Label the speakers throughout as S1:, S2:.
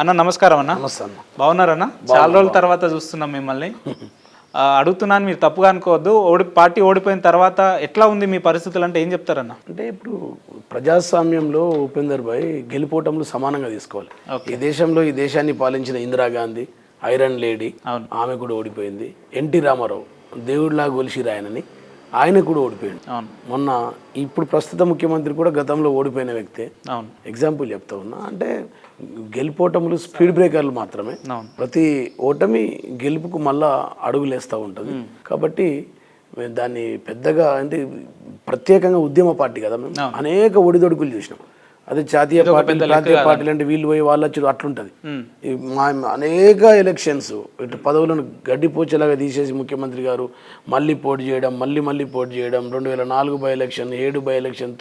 S1: అన్న నమస్కారం అన్న.
S2: నమస్తే అన్న.
S1: బాగున్నారన్న? చాలా రోజుల తర్వాత చూస్తున్నాం మిమ్మల్ని. అడుగుతున్నాను, మీరు తప్పుగా అనుకోవద్దు. పార్టీ ఓడిపోయిన తర్వాత ఎట్లా ఉంది మీ పరిస్థితులు అంటే ఏం చెప్తారన్న?
S2: అంటే ఇప్పుడు ప్రజాస్వామ్యంలో ఉపేందర్ భాయ్ గెలిపోవటంలో సమానంగా తీసుకోవాలి. ఈ దేశంలో ఈ దేశాన్ని పాలించిన ఇందిరాగాంధీ, ఐరన్ లేడీ, ఆమె కూడా ఓడిపోయింది. ఎన్టీ రామారావు దేవుడిలా గొలిసిరాయనని ఆయన కూడా ఓడిపోయాడు. మొన్న ఇప్పుడు ప్రస్తుత ముఖ్యమంత్రి కూడా గతంలో ఓడిపోయిన వ్యక్తే. ఎగ్జాంపుల్ చెప్తా ఉన్నా. అంటే గెలిపోవటంలో స్పీడ్ బ్రేకర్లు మాత్రమే. ప్రతి ఓటమి గెలుపుకు మళ్ళా అడుగులేస్తూ ఉంటుంది. కాబట్టి దాన్ని పెద్దగా అంటే ప్రత్యేకంగా ఉద్యమ పార్టీ కదా, మేము అనేక ఒడిదొడుకులు చూసినాం. అదే జాతీయ పార్టీలు ప్రాంతీయ పార్టీలు అంటే వీళ్ళు పోయి వాళ్ళు వచ్చి అట్లుంటుంది. మా అనేక ఎలక్షన్స్ ఇటు పదవులను గడ్డిపోచేలాగా తీసేసి ముఖ్యమంత్రి గారు మళ్ళీ పోటీ చేయడం, మళ్ళీ పోటీ చేయడం. 2004 బై ఎలక్షన్, 7 బై ఎలక్షన్,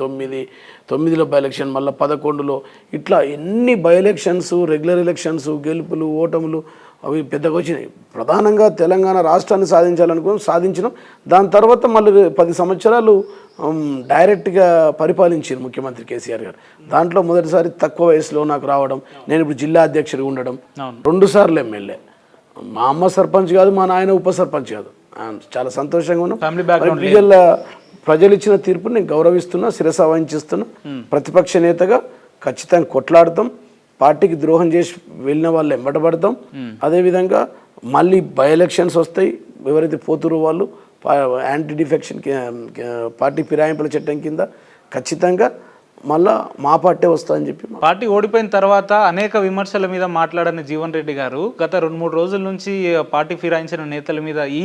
S2: 9లో బై ఎలక్షన్, మళ్ళీ 11లో ఇట్లా ఎన్ని బై ఎలక్షన్స్, రెగ్యులర్ ఎలక్షన్స్, గెలుపులు ఓటములు అవి పెద్దగా వచ్చినాయి. ప్రధానంగా తెలంగాణ రాష్ట్రాన్ని సాధించాలనుకున్నాం, సాధించినాం. దాని తర్వాత మళ్ళీ 10 సంవత్సరాలు డైరెక్ట్గా పరిపాలించారు ముఖ్యమంత్రి కేసీఆర్ గారు. దాంట్లో మొదటిసారి తక్కువ వయసులో నాకు రావడం, నేను ఇప్పుడు జిల్లా అధ్యక్షుడిగా ఉండడం, 2 సార్లు ఎమ్మెల్యే. మా అమ్మ సర్పంచ్ కాదు, మా నాయన ఉప సర్పంచ్ కాదు. చాలా సంతోషంగా ఉన్నాం. ప్రజలు ఇచ్చిన తీర్పుని నేను గౌరవిస్తున్నా, శిరస వహించిస్తున్నా. ప్రతిపక్ష నేతగా ఖచ్చితంగా కొట్లాడతాం. పార్టీకి ద్రోహం చేసి వెళ్ళిన వాళ్ళు ఎంబడబడతాం. అదేవిధంగా మళ్ళీ బై ఎలక్షన్స్ వస్తాయి. ఎవరైతే పోతురో వాళ్ళు యాంటీ డిఫెక్షన్ పార్టీ ఫిరాయింపుల చట్టం కింద ఖచ్చితంగా మళ్ళా మా పార్టీ వస్తుందని చెప్పి.
S1: పార్టీ ఓడిపోయిన తర్వాత అనేక విమర్శల మీద మాట్లాడని జీవన్ రెడ్డి గారు గత 2-3 రోజుల నుంచి పార్టీ ఫిరాయించిన నేతల మీద ఈ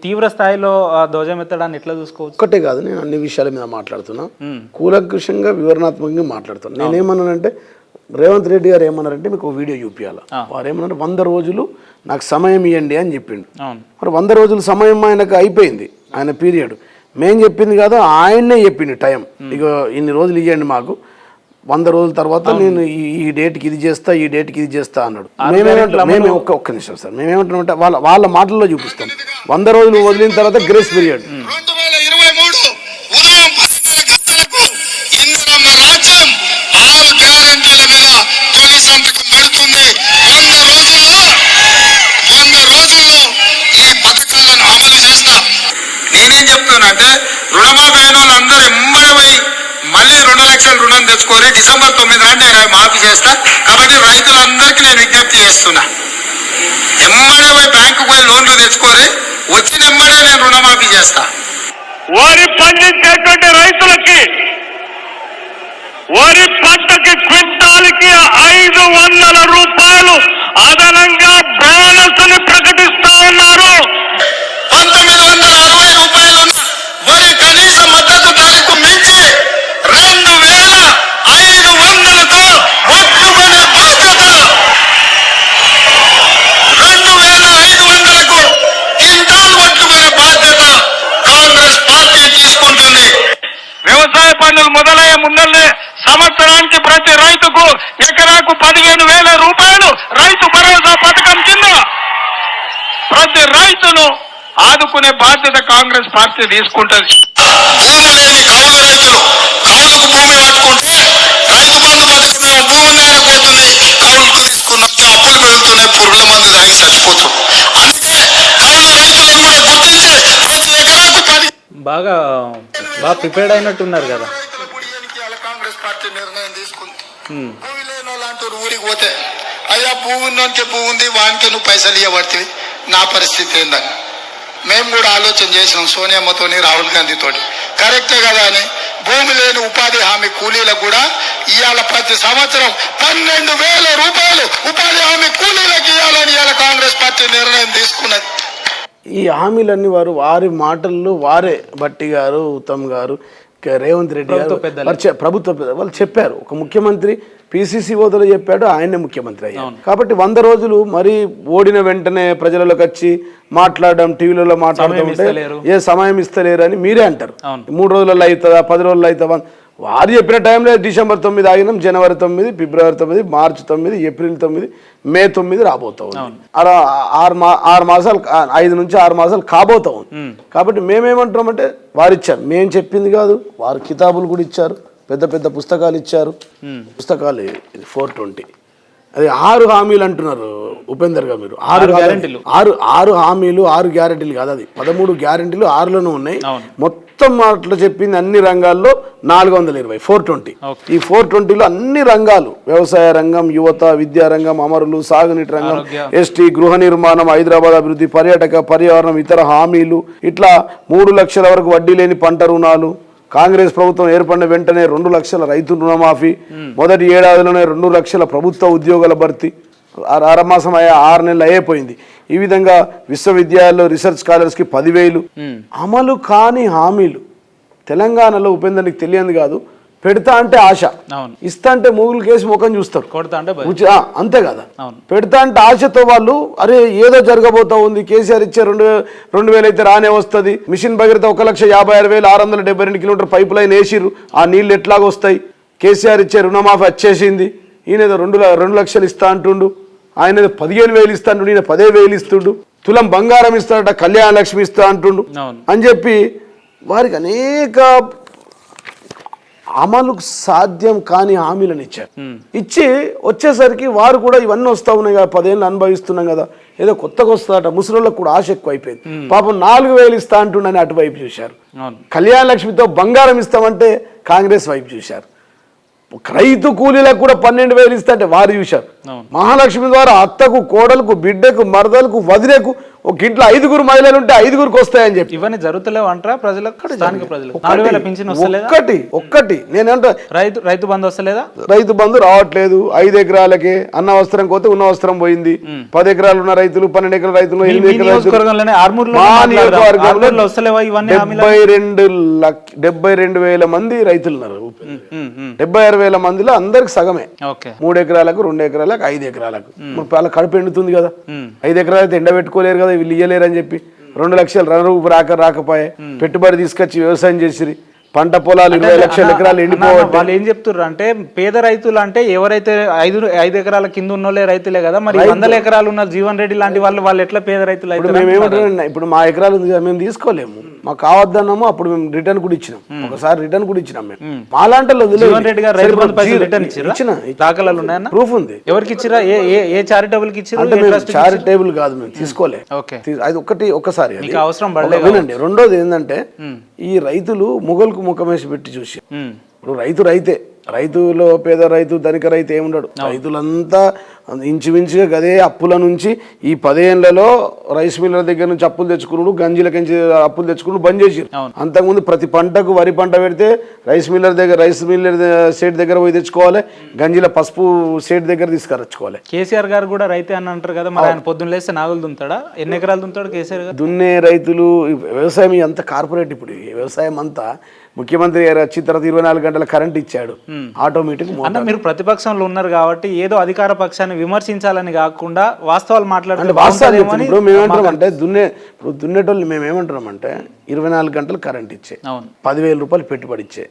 S1: తీవ్ర స్థాయిలో ధ్వజమెత్తడాన్ని ఎట్లా చూసుకోవచ్చు?
S2: ఒక్కటే కాదు, నేను అన్ని విషయాల మీద మాట్లాడుతున్నా, కూలంకషంగా వివరణాత్మకంగా మాట్లాడుతున్నా. నేనేమన్నానంటే, రేవంత్ రెడ్డి గారు ఏమన్నారంటే, మీకు వీడియో చూపించాలి. వారు ఏమన్నారు, 100 రోజులు నాకు సమయం ఇవ్వండి అని చెప్పిండు. మరి 100 రోజులు సమయం ఆయనకు అయిపోయింది, ఆయన పీరియడ్. మేం చెప్పింది కాదు, ఆయన్నే చెప్పిండు టైం. ఇక ఇన్ని రోజులు ఇవ్వండి మాకు, 100 రోజుల తర్వాత నేను ఈ డేట్కి ఇది చేస్తా, ఈ డేట్కి ఇది చేస్తా అన్నాడు. మేము ఒక్క నిమిషం సార్, మేమేమంటున్నామంటే వాళ్ళ మాటల్లో చూపిస్తాం. 100 రోజులు వదిలిన తర్వాత గ్రేస్ పీరియడ్.
S3: నేనేం చెప్తున్నానంటే, రుణమాఫీ అయిన వాళ్ళందరూ ఎంబడి పోయి మళ్ళీ 2 లక్షల రుణం తెచ్చుకొని డిసెంబర్ 9 నాటి నేను మాఫీ చేస్తా. కాబట్టి రైతులందరికీ నేను విజ్ఞప్తి చేస్తున్నా, ఎంబడే పోయి బ్యాంకు పోయి లోన్లు తెచ్చుకొని వచ్చిన ఎంబడే నేను రుణమాఫీ చేస్తా.
S4: వరి పండించేటువంటి రైతులకి వరి పంటకి క్వింటాల్కి 500 రూపాయలు అదనంగా బోనస్ ని ప్రకటిస్తా ఉన్నారు.
S3: 1960 రూపాయలున్న వరి కనీస మద్దతు ధరకు మించి 2500తో ఒట్టుకునే బాధ్యత, 2500కు క్వింటాల్ ఒట్టుకునే బాధ్యత కాంగ్రెస్ పార్టీ తీసుకుంటుంది.
S4: వ్యవసాయ పనులు మొదలయ్యే ముందల్లే సంవత్సరానికి ప్రతి రైతుకు ఎకరాకు 15,000 రూపాయలు రైతు భరోసా పథకం కింద ప్రతి రైతును ఆదుకునే బాధ్యత కాంగ్రెస్ పార్టీ తీసుకుంటుంది.
S3: భూమి లేని కౌలు రైతులు కౌలుకు భూమి పట్టుకుంటే రైతు బంధు పథకం భూమి లేకపోతుంది, కౌలుకు తీసుకున్నట్టు అప్పులు పెరుగుతున్నాయి, పురుగుల మందు తాగి చచ్చిపోతుంది. అందుకే కౌలు రైతులు ఎంబడి గుర్తించి ప్రతి ఎకరాకు 10
S1: బాగా ప్రిపేర్డ్ అయినట్టున్నారు కదా.
S3: కాంగ్రెస్ పార్టీ నిర్ణయం తీసుకుంది. భూమి లేని వాళ్ళంటూ ఊరికి పోతే, అయ్యా భూమి ఉందంటే భూమి ఉంది, వానికి నువ్వు పైసలు ఇవ్వబడుతుంది, నా పరిస్థితి ఏందని మేము కూడా ఆలోచన చేసినాం. సోనియమ్మతోని, రాహుల్ గాంధీతోటి కరెక్టే కదా అని భూమి లేని ఉపాధి హామీ కూలీలకు కూడా ఇవాళ ప్రతి సంవత్సరం 12,000 రూపాయలు ఉపాధి హామీ కూలీలకు ఇవ్వాలని ఇవాళ కాంగ్రెస్ పార్టీ నిర్ణయం తీసుకున్నది.
S2: ఈ హామీలన్నీ వారి మాటల్లో వారే భట్టి గారు, ఉత్తమ్ గారు, రేవంత్ రెడ్డి గారు ప్రభుత్వ వాళ్ళు చెప్పారు. ఒక ముఖ్యమంత్రి పిసిసి హోదాలో చెప్పాడు, ఆయనే ముఖ్యమంత్రి అయ్యారు. కాబట్టి 100 రోజులు మరి ఓడిన వెంటనే ప్రజలలోకి వచ్చి మాట్లాడడం, టీవీలలో మాట్లాడుతూ ఉంటే ఏ సమయం ఇస్తలేరు అని మీరే అంటారు. 3 రోజులలో అవుతుందా, 10 రోజుల్లో అవుతుందా? వారు చెప్పిన టైంలో డిసెంబర్ 9 ఆగినాం, జనవరి 9, ఫిబ్రవరి 9, మార్చి 9, ఏప్రిల్ 9, మే 9 రాబోతా ఉంది. అలా 6 మాసాలు, 5 నుంచి 6 మాసాలు కాబోతా ఉంది. కాబట్టి మేమేమంటున్నామంటే, వారు ఇచ్చారు, మేము చెప్పింది కాదు, వారు కితాబులు కూడా ఇచ్చారు, పెద్ద పెద్ద పుస్తకాలు ఇచ్చారు. పుస్తకాలు 420 అది 6 హామీలు అంటున్నారు ఉపేందర్ గారు. మీరు 6 గ్యారెంటీలు, 6 హామీలు 6 గ్యారెంటీలు కాదు, అది 13 గ్యారెంటీలు 6లోనే ఉన్నాయి. మొత్తం అట్లా చెప్పింది అన్ని రంగాల్లో 420 420. ఈ 420లో అన్ని రంగాలు, వ్యవసాయ రంగం, యువత, విద్యారంగం, అమరులు, సాగునీటి రంగం, ఎస్టీ, గృహ నిర్మాణం, హైదరాబాద్ అభివృద్ధి, పర్యాటక, పర్యావరణం, ఇతర హామీలు, ఇట్లా 3 లక్షల వరకు వడ్డీ లేని పంట రుణాలు, కాంగ్రెస్ ప్రభుత్వం ఏర్పడిన వెంటనే 2 లక్షల రైతు రుణమాఫీ, మొదటి ఏడాదిలోనే 2 లక్షల ప్రభుత్వ ఉద్యోగాల భర్తీ, 6 మాసం 6 నెలలు అయిపోయింది. ఈ విధంగా విశ్వవిద్యాలయాల్లో రీసెర్చ్ స్కాలర్స్కి 10,000. అమలు కాని హామీలు తెలంగాణలో ఉపేందర్కి తెలియదు కాదు. పెడతా అంటే ఆశ, ఇస్తా అంటే మూగులు కేసి ముఖం చూస్తారు, అంతే కదా. పెడతా అంటే ఆశతో వాళ్ళు అరే ఏదో జరగబోతా ఉంది, కేసీఆర్ ఇచ్చే 2,000 అయితే రానే వస్తుంది, mission Bhagiratha 1,56,672 kilometre pipeline వేసిర్రు, ఆ నీళ్ళు ఎట్లాగ వస్తాయి, కేసీఆర్ ఇచ్చే రుణమాఫీ వచ్చేసింది, ఈయన ఏదో 2 లక్షలు ఇస్తా అంటుండు, ఆయన 15,000 ఇస్తా అంటుండు, ఈయన 10,000 ఇస్తుండు, తులం బంగారం ఇస్తాడట, కళ్యాణ లక్ష్మి ఇస్తా అంటుండు అని చెప్పి వారికి అనేక అమలుకు సాధ్యం కాని హామీలను ఇచ్చారు. ఇచ్చి వచ్చేసరికి వారు కూడా ఇవన్నీ వస్తూ ఉన్నాయి కదా, 10 ఏళ్ళు అనుభవిస్తున్నాం కదా, ఏదో కొత్తగా వస్తుందట, ముసలిళ్ళకు కూడా ఆశ ఎక్కువ అయిపోయింది. పాపం 4,000 ఇస్తా అంటుండని అటువైపు చూశారు. కళ్యాణ లక్ష్మితో బంగారం ఇస్తామంటే కాంగ్రెస్ వైపు చూశారు. రైతు కూలీలకు కూడా 12,000 ఇస్తా అంటే వారు చూశారు. మహాలక్ష్మి ద్వారా అత్తకు, కోడలకు, బిడ్డకు, మరదలకు, వదిలేకు ఒక ఇంట్లో 5 మహిళలు ఉంటే 5 వస్తాయని చెప్పి
S1: ఇవన్నీ జరుగుతలేవు అంటారా ప్రజలకు?
S2: ఒక్కటి నేనంటా
S1: రైతు బంధు వస్తలేదా?
S2: రైతు బంధు రావట్లేదు. 5 ఎకరాలకే అన్న వస్త్రం పోతే ఉన్న వస్త్రం పోయింది. 10 ఎకరాలు ఉన్న రైతులు, 12 ఎకరాల రైతులు, 8 ఎకరాల 72,000 మంది రైతులు ఉన్నారు. 76,000 మందిలో అందరికి సగమే, 3 ఎకరాలకు, 2 ఎకరాలకు, 5 ఎకరాలకు. వాళ్ళ కడుపు ఎండుతుంది కదా, 5 ఎకరాలు అయితే ఎండబెట్టుకోలేరు కదా, వీళ్ళు ఇయ్యలేరని చెప్పి 2 లక్షలు రూపు రాకపోయే పెట్టుబడి తీసుకొచ్చి వ్యవసాయం చేసిరి. పంట పొలాలు 20 లక్షల ఎకరాలు ఎండిపోవాలి.
S1: వాళ్ళు ఏం చెప్తున్నారు అంటే పేద రైతులు అంటే ఎవరైతే 5 ఎకరాల కింద ఉన్నోళ్ళే రైతులే కదా, మరి 100 ఎకరాలు ఉన్న జీవన్ రెడ్డి లాంటి వాళ్ళు ఎట్లా పేద రైతులు అయితే?
S2: మేము ఏమంటున్నాం, ఇప్పుడు మా ఎకరాలు ఉంది కదా, మేము తీసుకోలేము, మాకు కావద్దన్నాము, అప్పుడు మేము రిటర్న్ కూడా ఇచ్చినాం, ఒకసారి రిటర్న్ కూడా ఇచ్చినాం. మేము మా లాంటి
S1: జీవన్ రెడ్డి గారు రైతు బంధు పైసలు రిటర్న్ ఇచ్చిన దాఖలాలు ఉన్నాయన్న,
S2: ప్రూఫ్ ఉంది.
S1: ఎవరికి ఇచ్చిరా, ఏ చారిటబుల్ కి ఇచ్చిరా?
S2: చారిటబుల్ కాదు, మేము తీసుకోలే. అది ఒకసారి
S1: అవసరం పడలేదు.
S2: వినండి, రెండోది ఏంటంటే ఈ రైతులు ముగల్కు ముఖమేసి పెట్టి చూసి, ఇప్పుడు రైతే, రైతులో పేద రైతు, ధనిక రైతు ఏముండడు, రైతులంతా ఇంచుమించుగా గదే అప్పుల నుంచి ఈ 10 ఏళ్లలో రైస్ మిల్లర్ దగ్గర నుంచి అప్పులు తెచ్చుకున్నాడు, గంజీలకించి అప్పులు తెచ్చుకున్నాడు, బంద్ చేసి. అంతకుముందు ప్రతి పంటకు వరి పంట పెడితే రైస్ మిల్లర్ సేట్ దగ్గర పోయి తెచ్చుకోవాలి, గంజీల పసుపు సేట్ దగ్గర తీసుకురచ్చుకోవాలి.
S1: కేసీఆర్ గారు కూడా రైతే అని అంటారు కదా, మరి ఆయన పొద్దున్న లేస్తే నాగులు దున్నుతాడా? ఎన్ని ఎకరాలు దున్నుతాడు కేసీఆర్ గారు?
S2: దున్నే రైతులు, వ్యవసాయం అంతా కార్పొరేట్. ఇప్పుడు వ్యవసాయం అంతా ముఖ్యమంత్రి గారు వచ్చిన తర్వాత 24 గంటల కరెంట్ ఇచ్చాడు ఆటోమేటిక్.
S1: అంటే మీరు ప్రతిపక్షంలో ఉన్నారు కాబట్టి ఏదో అధికార పక్షాన్ని విమర్శించాలని కాకుండా వాస్తవాలు మాట్లాడుతుంటే
S2: ఇప్పుడు మేమేమంటామంటే దున్నేటోళ్ళు మేము ఏమంటున్నామంటే 24 గంటలు కరెంట్ ఇచ్చే, 10,000 రూపాయలు పెట్టుబడి ఇచ్చే,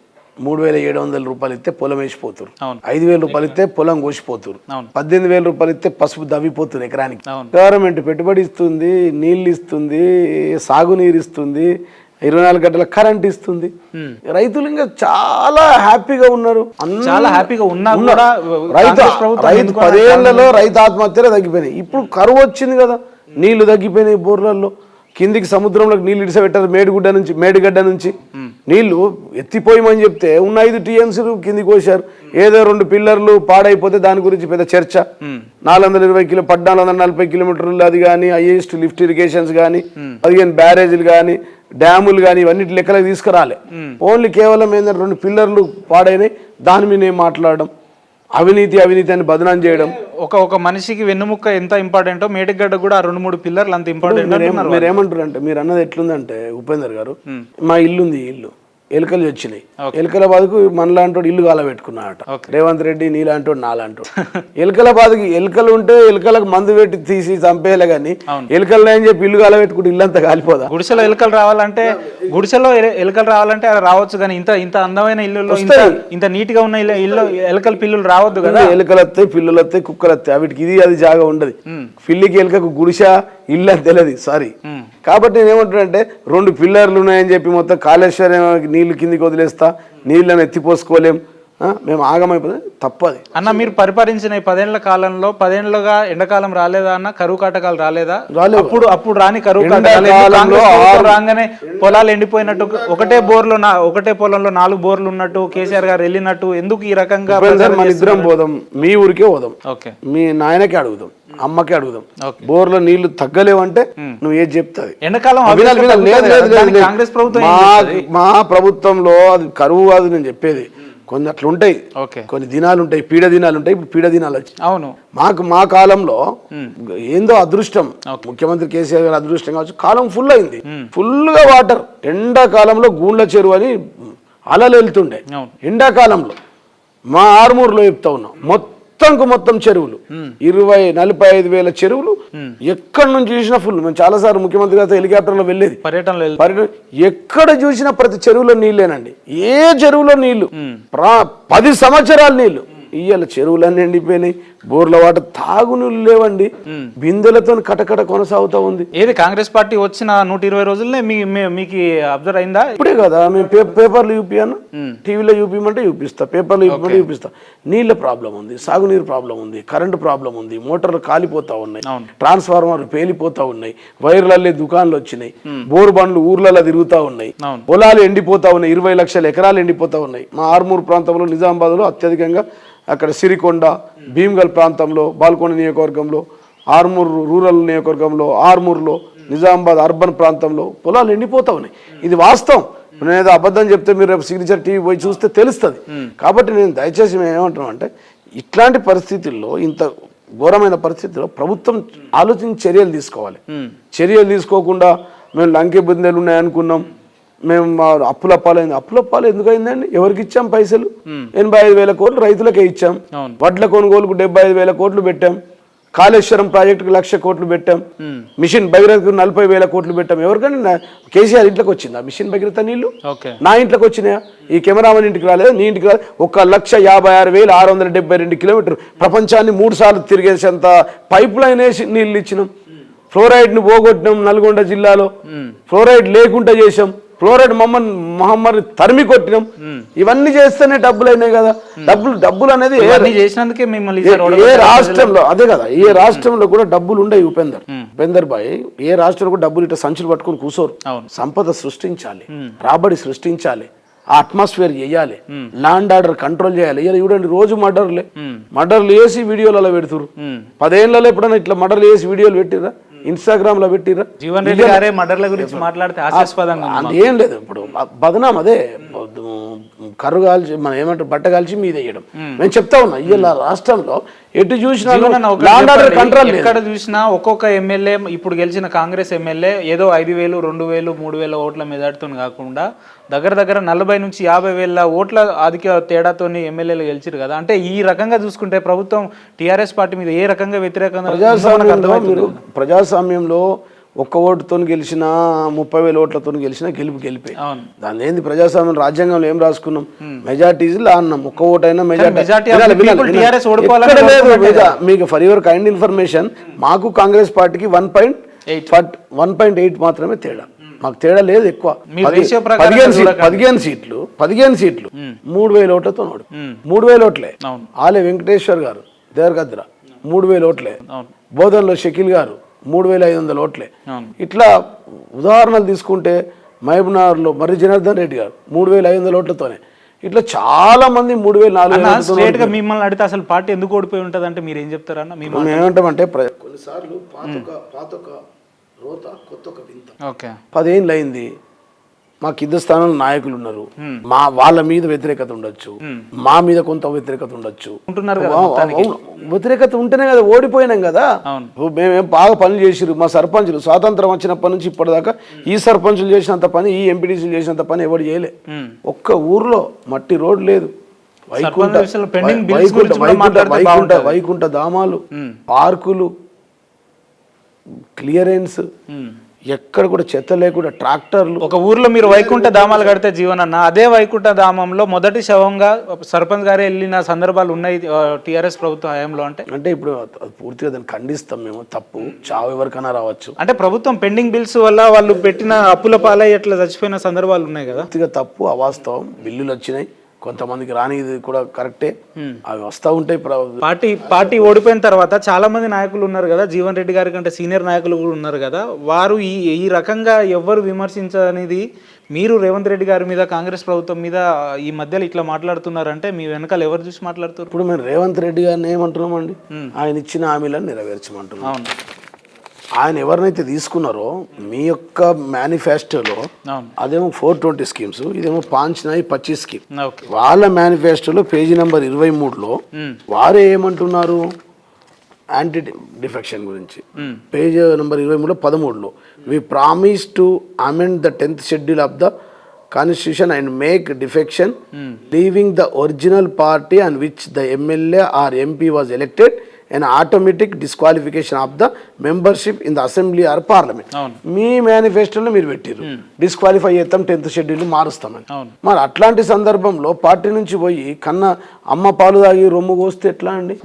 S2: 3,700 రూపాయలు ఇస్తే పొలం వేసిపోతురు, 5,000 రూపాయలు ఇస్తే పొలం కోసిపోతురు, 18,000 రూపాయలు ఇస్తే పసుపు దవ్విపోతురు ఎకరానికి. గవర్నమెంట్ పెట్టుబడి ఇస్తుంది, నీళ్ళు ఇస్తుంది, సాగునీరు ఇస్తుంది, 24 గంటల కరెంట్ ఇస్తుంది. రైతులు ఇంకా చాలా హ్యాపీగా ఉన్నారు.
S1: చాలా హ్యాపీగా ఉన్నా
S2: రైతు 10 ఏళ్లలో రైతు ఆత్మహత్యలు తగ్గిపోయినాయి. ఇప్పుడు కరువు వచ్చింది కదా, నీళ్లు తగ్గిపోయినాయి, బోర్లలో కిందికి సముద్రంలోకి నీళ్లు ఇడిసబెట్టారు. మేడిగడ్డ నుంచి నీళ్లు ఎత్తిపోయమని చెప్తే ఉన్న 5 TMC కిందికి కోసారు. ఏదో 2 పిల్లర్లు పాడైపోతే దాని గురించి పెద్ద చర్చ. 1440 కిలోమీటర్లు అది కానీ, హైయెస్ట్ లిఫ్ట్ ఇరిగేషన్స్ కానీ, 15 బ్యారేజీలు కానీ, డ్యాములు కానీ, ఇవన్నీ లెక్కలకు తీసుకురాలే. ఓన్లీ కేవలం ఏంటంటే 2 పిల్లర్లు పాడైనాయి, దాని మీద ఏం మాట్లాడడం, అవినీతి అని బదనాం చేయడం.
S1: ఒక మనిషికి వెన్నుముక్క ఎంత ఇంపార్టెంటో మేడిగడ్డ కూడా 2-3 పిల్లర్లు అంత ఇంపార్టెంట్.
S2: మీరు ఏమంటారు అంటే, మీరు అన్నది ఎట్లుందంటే ఉపేందర్ గారు, మా ఇల్లు ఉంది, ఇల్లు ఎలుకలు వచ్చినాయి, ఎలుకల బాధకు మనలాంటి ఇల్లు కాలబెట్టుకున్నాడట రేవంత్ రెడ్డి, నీలాంటోడు నాలాంటోడు. ఎలుకల బాధకి ఎలుకలు ఉంటే ఎలుకలకు మందు పెట్టి తీసి చంపేయాలి కానీ ఎలుకలు అని చెప్పి ఇల్లు కాలబెట్టుకుంటే ఇల్లంతా కాలిపోదా?
S1: గుడిసెలో ఎలుకలు రావాలంటే రావచ్చు కానీ ఇంత అందమైన ఇల్లు, ఇంత నీట్ గా ఉన్న ఇల్లు ఎలుకలు పిల్లులు రావద్దు కదా.
S2: ఎలుకలు వస్తాయి, పిల్లులు వస్తాయి, కుక్కలు వస్తాయి, వీటికి ఇది అది జాగా ఉండదు. పిల్లికి ఎలుకకు గుడిసె ఇల్లు అని తెలియదు. సారీ. కాబట్టి నేను ఏమంటానంటే 2 పిల్లర్లు ఉన్నాయని చెప్పి మొత్తం కాళేశ్వరం నీళ్లు కిందికి వదిలేస్తా, నీళ్ళని ఎత్తిపోసుకోలేం, మేము ఆగమైపోతే తప్పది.
S1: అన్న మీరు పరిపాలించిన ఈ 10 ఏళ్ల కాలంలో 10 ఏళ్లుగా ఎండాకాలం రాలేదా అన్న? కరువు కాటకాలు రాలేదా? అప్పుడు రాని కరువు కాటకాలు రాగానే పొలాలు ఎండిపోయినట్టు, ఒకటే పొలంలో 4 బోర్లు ఉన్నట్టు, కేసీఆర్ గారు వెళ్ళినట్టు ఎందుకు ఈ రకంగా?
S2: మన ఇద్దరం పోదాం, మీ ఊరికే పోదాం, మీ నాయనకే అడుగుదాం, అమ్మకే అడుగుదాం. బోర్లో నీళ్లు తగ్గలేవంటే నువ్వు ఏది చెప్తాది?
S1: ఎండాకాలం కాంగ్రెస్ ప్రభుత్వం
S2: మా ప్రభుత్వంలో అది కరువు కాదు నేను చెప్పేది. కొన్ని అట్లా ఉంటాయి, కొన్ని దినాలు ఉంటాయి, పీడ దినాలు ఉంటాయి. ఇప్పుడు పీడ దినాలు వచ్చి
S1: అవును
S2: మా కాలంలో ఏందో అదృష్టం, ముఖ్యమంత్రి కేసీఆర్ గారు అదృష్టం కావచ్చు, కాలం ఫుల్ అయింది, ఫుల్ గా వాటర్. ఎండాకాలంలో గూండ్ల చెరువు అని అలలు వెళ్తుండే. ఎండాకాలంలో మా ఆర్మూర్లో చెప్తా ఉన్నాం, మొత్తం చెరువులు 40-45 వేల చెరువులు ఎక్కడి నుంచి చూసినా ఫుల్. మేము చాలా సార్లు ముఖ్యమంత్రి గారితో హెలికాప్టర్లో వెళ్ళేది పర్యటన. ఎక్కడ చూసినా ప్రతి చెరువులో నీళ్ళేనండి. ఏ చెరువులో నీళ్లు 10 సంవత్సరాల నీళ్లు. ఇవాళ చెరువులన్నీ ఎండిపోయినాయి, బోర్ల వాటర్ తాగునీళ్ళు లేవండి, బిందెలతో కటకట కొనసాగుతా ఉంది.
S1: ఏది కాంగ్రెస్ పార్టీ వచ్చిన 120 రోజులనే మీకు అబ్జర్వ్ అయిందా?
S2: ఇప్పుడే కదా మేము పేపర్లు చూపియాను, టీవీలో చూపించమంటే చూపిస్తా, పేపర్లు చూపించమంటే చూపిస్తా. నీళ్ళ ప్రాబ్లం ఉంది, సాగునీరు ప్రాబ్లం ఉంది, కరెంటు ప్రాబ్లం ఉంది, మోటార్లు కాలిపోతా ఉన్నాయి, ట్రాన్స్ఫార్మర్లు పేలిపోతా ఉన్నాయి, వైర్లల్లే దుకాణాలు వచ్చినాయి, బోరు బండ్లు ఊర్లలో తిరుగుతా ఉన్నాయి, పొలాలు ఎండిపోతా ఉన్నాయి, 20 లక్షల ఎకరాలు ఎండిపోతా ఉన్నాయి. మా ఆర్మూర్ ప్రాంతంలో, నిజామాబాద్లో అత్యధికంగా, అక్కడ సిరికొండ, భీమ్గల్ ప్రాంతంలో, బాల్కొండ నియోజకవర్గంలో, ఆర్మూర్ రూరల్ నియోజకవర్గంలో, ఆర్మూర్లో, నిజామాబాద్ అర్బన్ ప్రాంతంలో పొలాలు ఎండిపోతా ఉన్నాయి. ఇది వాస్తవం. నేనేదో అబద్ధం చెప్తే మీరు రేపు సిగ్నేచర్ టీవీ పోయి చూస్తే తెలుస్తుంది. కాబట్టి నేను దయచేసి మేము ఏమంటున్నాం అంటే, ఇట్లాంటి పరిస్థితుల్లో, ఇంత ఘోరమైన పరిస్థితుల్లో ప్రభుత్వం ఆలోచించి చర్యలు తీసుకోవాలి. చర్యలు తీసుకోకుండా మేము లంకె బుందెలు ఉన్నాయనుకున్నాం, మేము అప్పులప్పాలైంది. అప్పులప్పాలు ఎందుకు అయిందండి? ఎవరికి ఇచ్చాం పైసలు? 85,000 కోట్లు రైతులకే ఇచ్చాం. వడ్ల కొనుగోలుకు 75,000 కోట్లు పెట్టాం. కాళేశ్వరం ప్రాజెక్టుకు 1,00,000 కోట్లు పెట్టాం. మిషన్ భగీరథకు 40,000 కోట్లు పెట్టాం. ఎవరికైనా కేసీఆర్ ఇంట్లోకి వచ్చిందా మిషన్ భగీరథ నీళ్లు? నా ఇంట్లోకి వచ్చినాయా? ఈ కెమెరామన్ ఇంటికి రాలేదా? నీ ఇంటికి రాలేదు? 1,56,672 కిలోమీటర్ ప్రపంచాన్ని 3 సార్లు తిరిగేసేంత పైప్ లైన్ వేసి నీళ్లు ఇచ్చినాం. ఫ్లోరైడ్ ను పోగొట్టినాం. నల్గొండ జిల్లాలో ఫ్లోరైడ్ లేకుండా చేసాం. ఫ్లోరైడ్ మహమ్మారి తరిమి కొట్టినాం. ఇవన్నీ చేస్తేనే డబ్బులు అయినాయి కదా. డబ్బులు అనేది ఏ రాష్ట్రంలో అదే కదా, ఏ రాష్ట్రంలో కూడా డబ్బులు ఉండవు. ఉపేందర్ భాయ్, ఏ రాష్ట్రంలో కూడా డబ్బులు ఇట్లా సంచులు పట్టుకుని కూర్చోరు. సంపద సృష్టించాలి, రాబడి సృష్టించాలి, ఆ అట్మాస్ఫియర్ చేయాలి, ల్యాండ్ ఆర్డర్ కంట్రోల్ చేయాలి. ఇలా చూడండి, రోజు మర్డర్లు వేసి వీడియోలలో పెడుతురు. 10 ఏళ్లలో ఎప్పుడైనా ఇట్లా మర్డర్లు వేసి వీడియోలు పెట్టిరా? ఇన్స్టాగ్రామ్ లో పెట్టిరా?
S1: జీవన్ రెడ్డి గారే మర్డర్ల గురించి మాట్లాడితే హాస్యాస్పదంగా
S2: ఏం లేదు. ఇప్పుడు బదనాం అదే, కర్రు కాల్చి మనం ఏమంటారు, బట్ట కాల్చి మీద వేయడం. నేను చెప్తా ఉన్నా, ఇలా రాష్ట్రంలో ఎటు చూసినా కంట్రోల్,
S1: ఎక్కడ చూసినా ఒక్కొక్క ఎమ్మెల్యే, ఇప్పుడు గెలిచిన కాంగ్రెస్ ఎమ్మెల్యే ఏదో 5,000, 2,000, 3,000 ఓట్ల మెజార్టీతో కాకుండా దగ్గర 40,000 నుంచి 50,000 ఓట్ల అధిక తేడాతోని ఎమ్మెల్యేలు గెలిచారు కదా. అంటే ఈ రకంగా చూసుకుంటే ప్రభుత్వం టీఆర్ఎస్ పార్టీ మీద ఏ రకంగా వ్యతిరేకంగా?
S2: ప్రజాస్వామ్యంలో ఒక్క ఓటుతో గెలిచిన 30,000 ఓట్లతో గెలిచిన గెలిపే. దాని ఏంది ప్రజాస్వామ్యం? రాజ్యాంగంలో ఏం రాసుకున్నాం? మెజార్టీస్లో అన్నాం. ఒక్క ఓటైనా మెజార్టీ. మీకు ఫర్ యువర్ కైండ్ ఇన్ఫర్మేషన్, మాకు కాంగ్రెస్ పార్టీకి 1.8 మాత్రమే తేడా. మాకు తేడా లేదు ఎక్కువ. 15 సీట్లు 3,000 ఓట్లతో 3,000 ఓట్లే. ఆలే వెంకటేశ్వర్ గారు దేవరగద్ర 3,000 ఓట్లే. బోధన్లో షకీల్ గారు 3,500 ఓట్లే. ఇట్లా ఉదాహరణలు తీసుకుంటే మహబూబ్నగర్లో మర్రి జనార్దన్ రెడ్డి గారు 3,500 ఓట్లతోనే. ఇట్లా చాలా మంది 3,400.
S1: మిమ్మల్ని అడిగితే అసలు పార్టీ ఎందుకు ఓడిపోయి ఉంటుంది అంటే మీరు ఏం చెప్తారన్న? మేము
S2: ఏమంటామంటే, కొన్నిసార్లు పాతొక రోత కొత్తొక వింత. 10 ఏళ్ళు అయింది, మా కింద స్థానంలో నాయకులు ఉన్నారు, వాళ్ళ మీద వ్యతిరేకత ఉండొచ్చు, మా మీద కొంత వ్యతిరేకత ఉండొచ్చు. వ్యతిరేకత ఉంటేనే కదా ఓడిపోయినాం కదా. మేమేం బాగా పనులు చేసిరు మా సర్పంచులు. స్వాతంత్రం వచ్చినప్పటి నుంచి ఇప్పటిదాకా ఈ సర్పంచులు చేసినంత పని, ఈ ఎంపీటీసీలు చేసినంత పని ఎవరు చేయలే. ఒక్క ఊర్లో మట్టి రోడ్ లేదు. వైకుంఠ ధామాలు, పార్కులు, క్లియరెన్స్, ఎక్కడ కూడా చెత్త లేకుండా ట్రాక్టర్లు.
S1: ఒక ఊర్లో మీరు వైకుంఠ ధామాలు కడితే జీవనన్న, అదే వైకుంఠ ధామంలో మొదటి శవంగా సర్పంచ్ గారే వెళ్ళిన సందర్భాలు ఉన్నాయి టీఆర్ఎస్ ప్రభుత్వ హయాంలో.
S2: అంటే ఇప్పుడు పూర్తిగా దాన్ని ఖండిస్తాం మేము. తప్పు, చావు ఎవరికైనా రావచ్చు.
S1: అంటే ప్రభుత్వం పెండింగ్ బిల్స్ వల్ల వాళ్ళు పెట్టిన అప్పుల పాలై అట్లా చచ్చిపోయిన సందర్భాలు ఉన్నాయి కదా.
S2: పూర్తిగా తప్పు, అవాస్తవం. బిల్లులు వచ్చినాయి, కొంతమందికి రానిది కూడా కరెక్టే, అవి వస్తూ ఉంటాయి.
S1: పార్టీ ఓడిపోయిన తర్వాత చాలా మంది నాయకులు ఉన్నారు కదా, జీవన్ రెడ్డి గారి కంటే సీనియర్ నాయకులు కూడా ఉన్నారు కదా, వారు ఈ రకంగా ఎవ్వరు విమర్శించనిది మీరు రేవంత్ రెడ్డి గారి మీద కాంగ్రెస్ ప్రభుత్వం మీద ఈ మధ్యలో ఇట్లా మాట్లాడుతున్నారంటే మీ వెనకాల ఎవరు చూసి మాట్లాడుతారు?
S2: ఇప్పుడు మేము రేవంత్ రెడ్డి గారిని ఏమంటున్నామండి, ఆయన ఇచ్చిన హామీలను నెరవేర్చమంటున్నాం.
S1: అవును,
S2: ఆయన ఎవరినైతే తీసుకున్నారో మీ యొక్క మేనిఫెస్టోలో అదేమో 420 స్కీమ్స్, ఇదేమో 525 స్కీమ్. వాళ్ళ మేనిఫెస్టోలో పేజీ నెంబర్ 23లో వారే ఏమంటున్నారు, యాంటీ డిఫెక్షన్ గురించి. పేజ్ నెంబర్ 23లో 13లో we promise to amend the 10th schedule of the Constitution and make defection leaving the original party on which the MLA or MP was elected an automatic disqualification of the membership in the assembly or parliament. మీ మేనిఫెస్టోలో మీరు పెట్టారు disqualify చేస్తాం 10th schedule మారుస్తామని. మరి అట్లాంటి సందర్భంలో party నుంచి పోయి కన్నా అమ్మ పాలు తాగి రొమ్ము కోస్తే ఎట్లా అండి?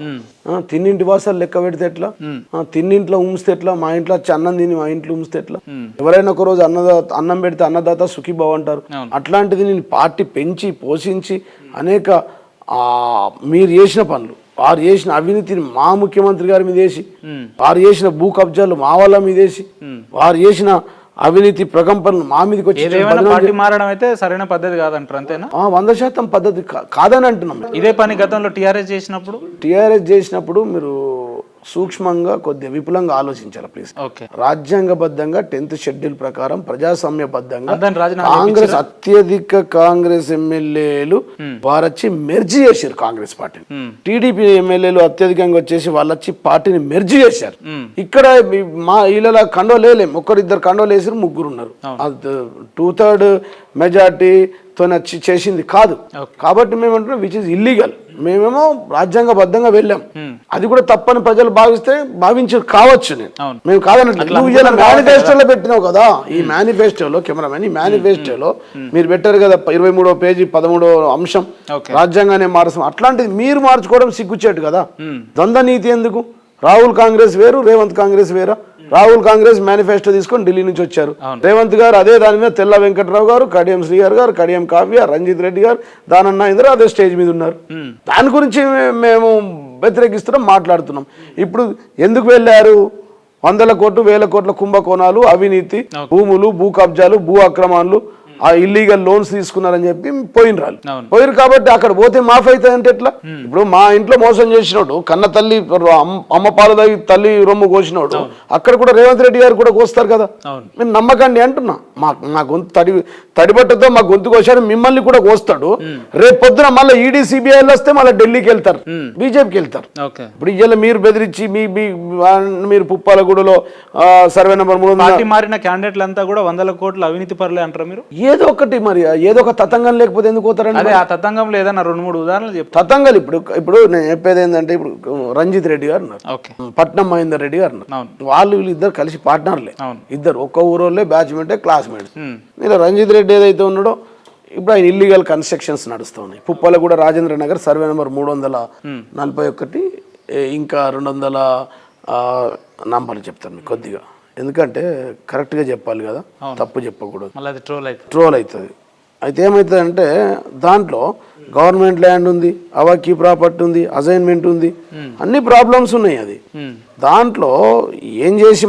S2: తిన్నింటి వాసాలు లెక్క పెడితే ఎట్లా? తిన్నింట్లో ఉంచితే ఎట్లా? మా ఇంట్లో వచ్చి అన్నం తిని మా ఇంట్లో ఉంచితే ఎట్లా? ఎవరైనా ఒక రోజు అన్నం పెడితే అన్నదాత సుఖీభావ అంటారు. అట్లాంటిది నేను పార్టీ పెంచి పోషించి అనేక మీరు చేసిన పనులు, వారు చేసిన అవినీతిని మా ముఖ్యమంత్రి గారి మీద వేసి, వారు చేసిన భూ కబ్జాలు మా వాళ్ళ మీద వేసి, వారు చేసిన అవినీతి ప్రకంపనలు మా మీదకి వచ్చి
S1: మారడం అయితే సరైన పద్ధతి కాదంటారు, అంతేనా?
S2: 100% పద్ధతి కాదని అంటున్నాం.
S1: ఇదే పని గతంలో టీఆర్ఎస్ చేసినప్పుడు మీరు సూక్ష్మంగా కొద్దిగా విపులంగా ఆలోచించాలి ప్లీజ్. రాజ్యాంగబద్ధంగా 10th షెడ్యూల్ ప్రకారం ప్రజాస్వామ్యబద్ధంగా కాంగ్రెస్ అత్యధిక కాంగ్రెస్ ఎమ్మెల్యేలు వారొచ్చి మెర్జీ చేశారు కాంగ్రెస్ పార్టీని. టీడీపీ ఎమ్మెల్యేలు అత్యధికంగా వచ్చేసి వాళ్ళొచ్చి పార్టీని మెర్జీ చేశారు. ఇక్కడ మా ఇళ్ళ కండోలు వేయలేము, ఒక్కరిద్దరు కండోలు వేసారు, ముగ్గురు ఉన్నారు. 2/3 మెజార్టీతో చేసింది కాదు. కాబట్టి మేము అంటున్నాం విచ్ ఇస్ ఇల్లీగల్. మేమేమో రాజ్యాంగబద్ధంగా వెళ్ళాం, అది కూడా తప్పని ప్రజలు భావించి కావచ్చు. మేము కాదన్నట్లు నువ్వు ఇలా మేనిఫెస్టోలో పెట్టినావు కదా, ఈ మేనిఫెస్టోలో కెమెరామెన్, ఈ మేనిఫెస్టోలో మీరు పెట్టారు కదా 23వ పేజీ 13వ అంశం రాజ్యాంగాన్ని మార్చడం. అట్లాంటిది మీరు మార్చుకోవడం సిగ్గుచేటు కదా. ద్వంద్వ నీతి ఎందుకు? రాహుల్ కాంగ్రెస్ వేరు, రేవంత్ కాంగ్రెస్ వేరా? రాహుల్ కాంగ్రెస్ మేనిఫెస్టో తీసుకొని ఢిల్లీ నుంచి వచ్చారు. రేవంత్ గారు అదే దాని మీద తెల్ల వెంకట్రావు గారు, కడియం శ్రీగారు గారు, కడియం కావ్య, రంజిత్ రెడ్డి గారు, దానన్న ఇందరూ అదే స్టేజ్ మీద ఉన్నారు. దాని గురించి మేము వ్యతిరేకిస్తున్నాం, మాట్లాడుతున్నాం. ఇప్పుడు ఎందుకు వెళ్ళారు? 100 కోట్లు 1000 కోట్ల కుంభకోణాలు, అవినీతి, భూములు, భూ కబ్జాలు, భూ అక్రమాలు, ఆ ఇల్లీగల్ లోన్స్ తీసుకున్నారని చెప్పి పోయిరు కాబట్టి అక్కడ పోతే మాఫ్ అవుతుంది అంటే ఎట్లా? ఇప్పుడు మా ఇంట్లో మోసం చేసినోడు, కన్న తల్లి అమ్మ పాలు తాగి తల్లి రొమ్ము కోసినోడు అక్కడ కూడా రేవంత్ రెడ్డి గారు కూడా కోస్తారు కదా. మేము నమ్మకండి అంటున్నా. మా గొంతు తడిబట్టతో మా గొంతు కోసాడు, మిమ్మల్ని కూడా కోస్తాడు. రేపు పొద్దున మళ్ళీ ఈడీ సిబిఐలు వస్తే మళ్ళీ ఢిల్లీకి వెళ్తారు, బీజేపీకి వెళ్తారు. ఇప్పుడు ఇవాళ మీరు బెదిరించి మీరు పుప్పాలగూడలో సర్వే నెంబర్ 3 మారిన క్యాండిడేట్లు అంతా కూడా 100 కోట్ల అవినీతి పరులే అంటారు మీరు?
S2: ఏదో ఒకటి మరి, ఏదో ఒక తతంగం లేకపోతే ఎందుకు పోతారండి?
S1: అదే ఆ తతంగంలో ఏదైనా 2-3 ఉదాహరణలు చెప్పు.
S2: తతంగాలు ఇప్పుడు నేను చెప్పేది ఏంటంటే, ఇప్పుడు రంజిత్ రెడ్డి గారు ఉన్నారు, పట్నం మహేందర్ రెడ్డి గారు ఉన్నారు. వీళ్ళు ఇద్దరు కలిసి పార్ట్నర్లే, ఇద్దరు ఒక్క ఊరోళ్ళే, బ్యాచ్మేటే, క్లాస్మేట్స్. ఇలా రంజిత్ రెడ్డి ఏదైతే ఉన్నాడో ఇప్పుడు ఆయన ఇల్లీగల్ కన్స్ట్రక్షన్స్ నడుస్తూ ఉన్నాయి. పుప్పలగూడ రాజేంద్ర నగర్ సర్వే నెంబర్ 341, ఇంకా 200 నంబర్లు చెప్తాను మీకు కొద్దిగా, ఎందుకంటే కరెక్ట్గా చెప్పాలి కదా, తప్పు చెప్పకూడదు, ట్రోల్ అవుతుంది. అయితే ఏమవుతుంది అంటే దాంట్లో గవర్నమెంట్ ల్యాండ్ ఉంది, అవాకీ ప్రాపర్టీ ఉంది, అసైన్మెంట్ ఉంది, అన్ని ప్రాబ్లమ్స్ ఉన్నాయి. అది దాంట్లో ఏం చేసి